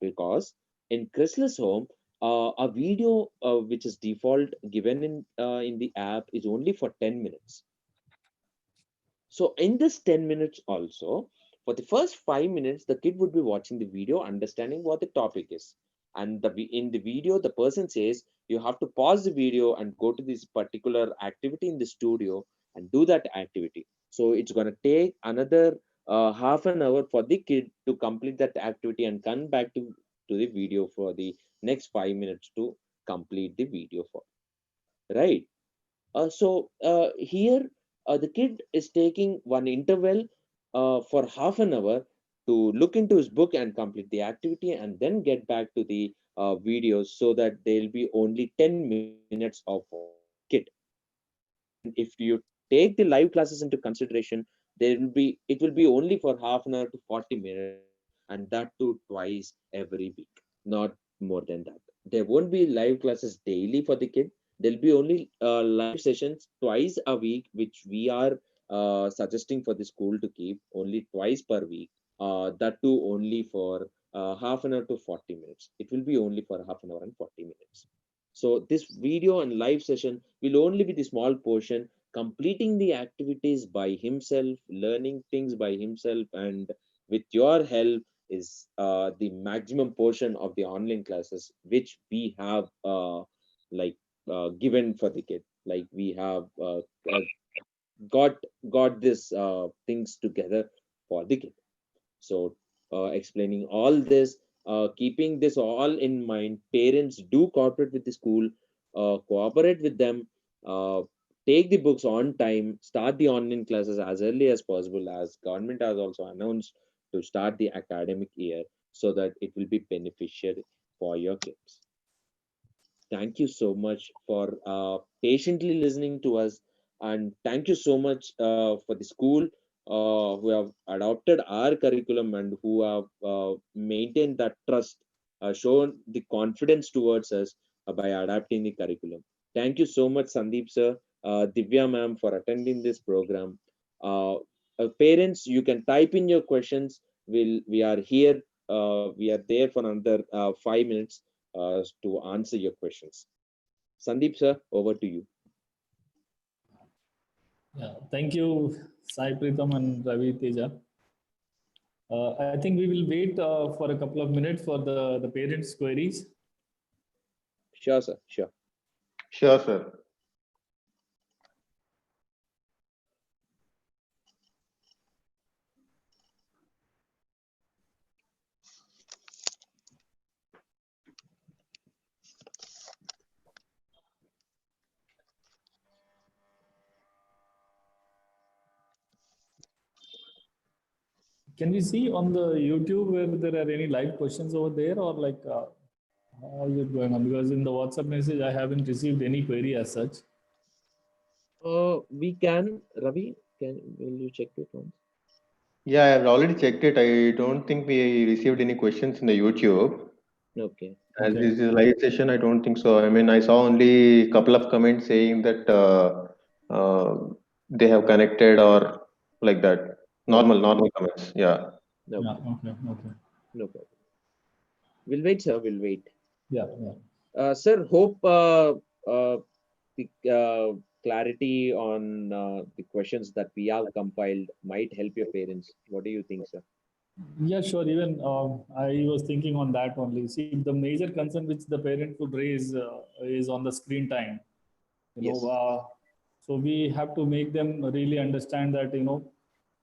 Because in Chrysalis home, a video which is default given in the app is only for 10 minutes. So in this 10 minutes also, for the first 5 minutes, the kid would be watching the video, understanding what the topic is. And in the video, the person says you have to pause the video and go to this particular activity in the studio and do that activity. So it's going to take another half an hour for the kid to complete that activity and come back to the video for the next 5 minutes to complete the video for. Right. So here, the kid is taking one interval for half an hour to look into his book and complete the activity, and then get back to the videos, so that there'll be only 10 minutes of watch for the kid. And if you take the live classes into consideration, it will be only for half an hour to 40 minutes, and that too twice every week, not more than that. There won't be live classes daily for the kid. There'll be only live sessions twice a week, which we are suggesting for the school to keep only twice per week. That too only for half an hour to 40 minutes. It will be only for half an hour and 40 minutes. So this video and live session will only be the small portion, completing the activities by himself, learning things by himself, and with your help is the maximum portion of the online classes which we have like given for the kid. Like we have got got this things together for the kid. So, explaining all this, keeping this all in mind, parents do cooperate with the school, cooperate with them, uh, take the books on time, start the online classes as early as possible, as government has also announced to start the academic year, so that it will be beneficial for your kids. Thank you so much for patiently listening to us, and thank you so much for the school who have adopted our curriculum and who have maintained that trust, shown the confidence towards us by adapting the curriculum. Thank you so much, Sandeep sir, Divya ma'am, for attending this program. uh, Parents, you can type in your questions. We are here, we are there for another 5 minutes to answer your questions. Sandeep sir, over to you. Yeah, thank you, Sai Pritam and Ravi Teja. I think we will wait for a couple of minutes for the parents' queries. Sure, sir. Sure. Sure, sir. Can we see on the YouTube where there are any live questions over there, or like how is it going on? Because in the WhatsApp message, I haven't received any query as such. We can, Ravi. Will you check it once? Yeah, I have already checked it. I don't think we received any questions in the YouTube. Okay. As Okay. this is a live session, I don't think so. I mean, I saw only a couple of comments saying that they have connected or like that. Okay. Normal comments. Yeah. Yeah. Okay. Okay. Okay. No problem. We'll wait, sir. We'll wait. Yeah. Yeah. Sir, hope the clarity on the questions that we have compiled might help your parents. What do you think, sir? Yeah, sure. Even I was thinking on that only. See, the major concern which the parent would raise is on the screen time. You know, Yes. so we have to make them really understand that,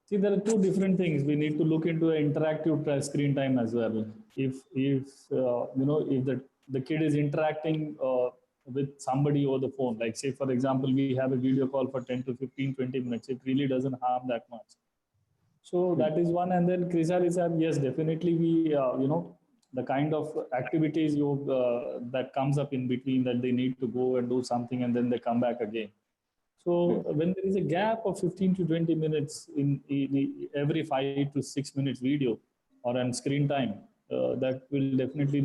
see, there are two different things. We need to look into interactive screen time as well. If the kid is interacting with somebody over the phone, like say for example, we have a video call for 10 to 15, 20 minutes, it really doesn't harm that much. So Hmm. that is one. And then Chrysalis, yes, definitely the kind of activities that comes up in between, that they need to go and do something and then they come back again. So Hmm. when there is a gap of 15 to 20 minutes in every 5 to 6 minutes video or on screen time, that will definitely,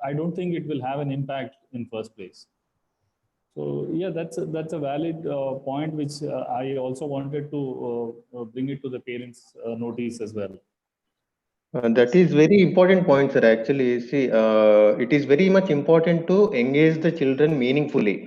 I don't think it will have an impact in first place. So yeah, that's a valid point which I also wanted to bring it to the parents' notice as well. That is very important point, sir. Actually, see, it is very much important to engage the children meaningfully.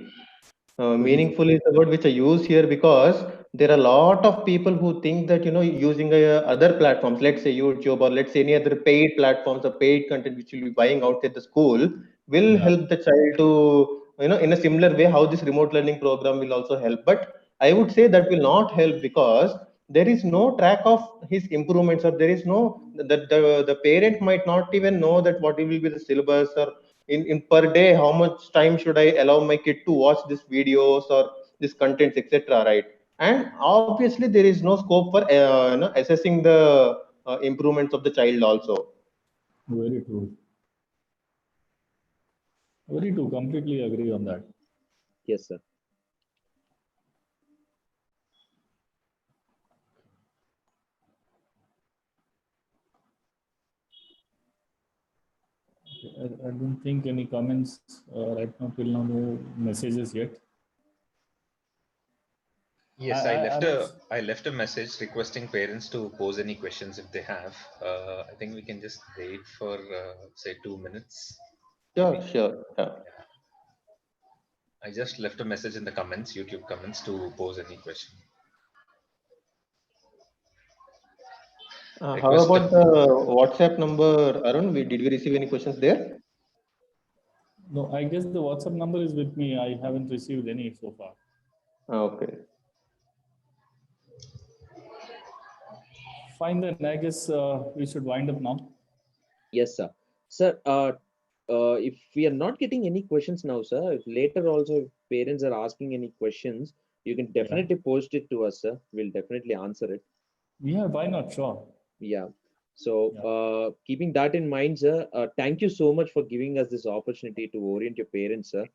Hmm. Meaningful is the word which I use here because there are a lot of people who think that using other platforms, let's say YouTube or let's say any other paid platforms or paid content which will be buying outside the school, will Yeah, help the child to in a similar way how this remote learning program will also help. But I would say that will not help because there is no track of his improvements, or there is no the parent might not even know that what will be the syllabus, or in per day how much time should I allow my kid to watch these videos or this contents, etc., right? And obviously there is no scope for assessing the improvements of the child also. very true. Very true. Completely agree on that. Yes, sir. I don't think any comments right now, till now, no messages yet. Yes, I left I'm a also, I left a message requesting parents to pose any questions if they have. I think we can just wait for say 2 minutes, Sure, maybe. sure. Yeah. Yeah. I just left a message in the comments, YouTube comments, to pose any question. How Request the about the WhatsApp number, Arun? Did we receive any questions there? no, I guess the WhatsApp number is with me. I haven't received any so far. Okay. Fine, then I guess we should wind up now. Yes, sir. Sir, if we are not getting any questions now, sir, if later also if parents are asking any questions, you can Yeah. definitely post it to us, sir. We'll definitely answer it. Yeah, why not? Sure. Yeah. So, keeping that in mind, sir, thank you so much for giving us this opportunity to orient your parents, sir.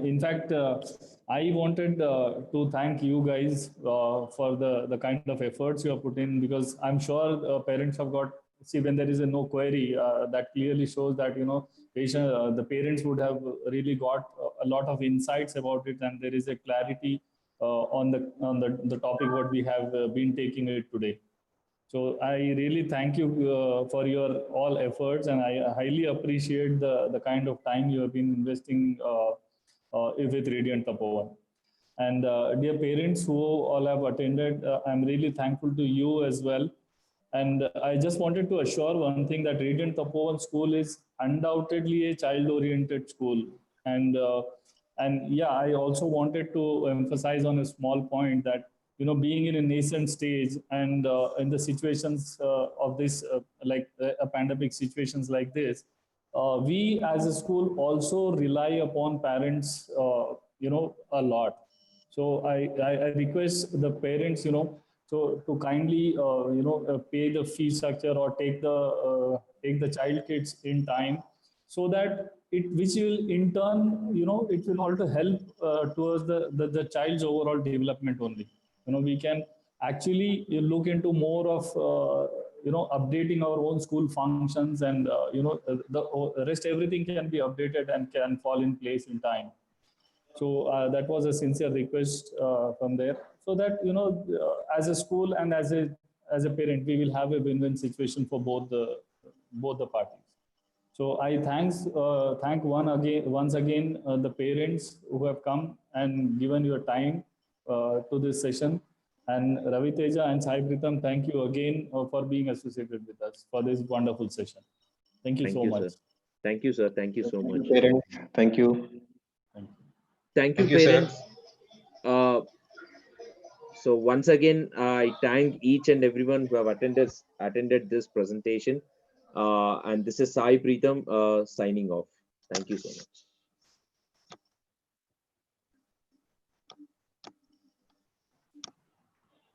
In fact, I wanted to thank you guys for the kind of efforts you have put in, because I'm sure parents have got, see, when there is a no query, that clearly shows that, the parents would have really got a lot of insights about it, and there is a clarity on the topic what we have been taking it today. So I really thank you for your all efforts, and I highly appreciate the kind of time you have been investing with Radiant Tapovan. And dear parents who all have attended, I'm really thankful to you as well. And I just wanted to assure one thing, that Radiant Tapovan School is undoubtedly a child-oriented school. And yeah, I also wanted to emphasize on a small point that, being in a nascent stage, and in the situations of this, like a pandemic situations like this, we as a school also rely upon parents, a lot. So I request the parents, so to kindly, pay the fee structure, or take the child kids in time, so that it, which will in turn, it will also help towards the child's overall development only. We can actually look into more of, updating our own school functions, and, the rest, everything can be updated and can fall in place in time. So that was a sincere request from there, so that, as a school and as a parent, we will have a win-win situation for both the parties. So I thank once again the parents who have come and given your time to this session. And Ravi Teja and Sai Pritam, thank you again for being associated with us for this wonderful session. Thank you Thank so you, much. sir. Thank you, sir. Thank you so Thank you, much. parents. Thank you. Thank you. Thank you, Thank you, sir. parents. So once again, I thank each and everyone who have attended this presentation. And this is Sai Preetham signing off. Thank you so much.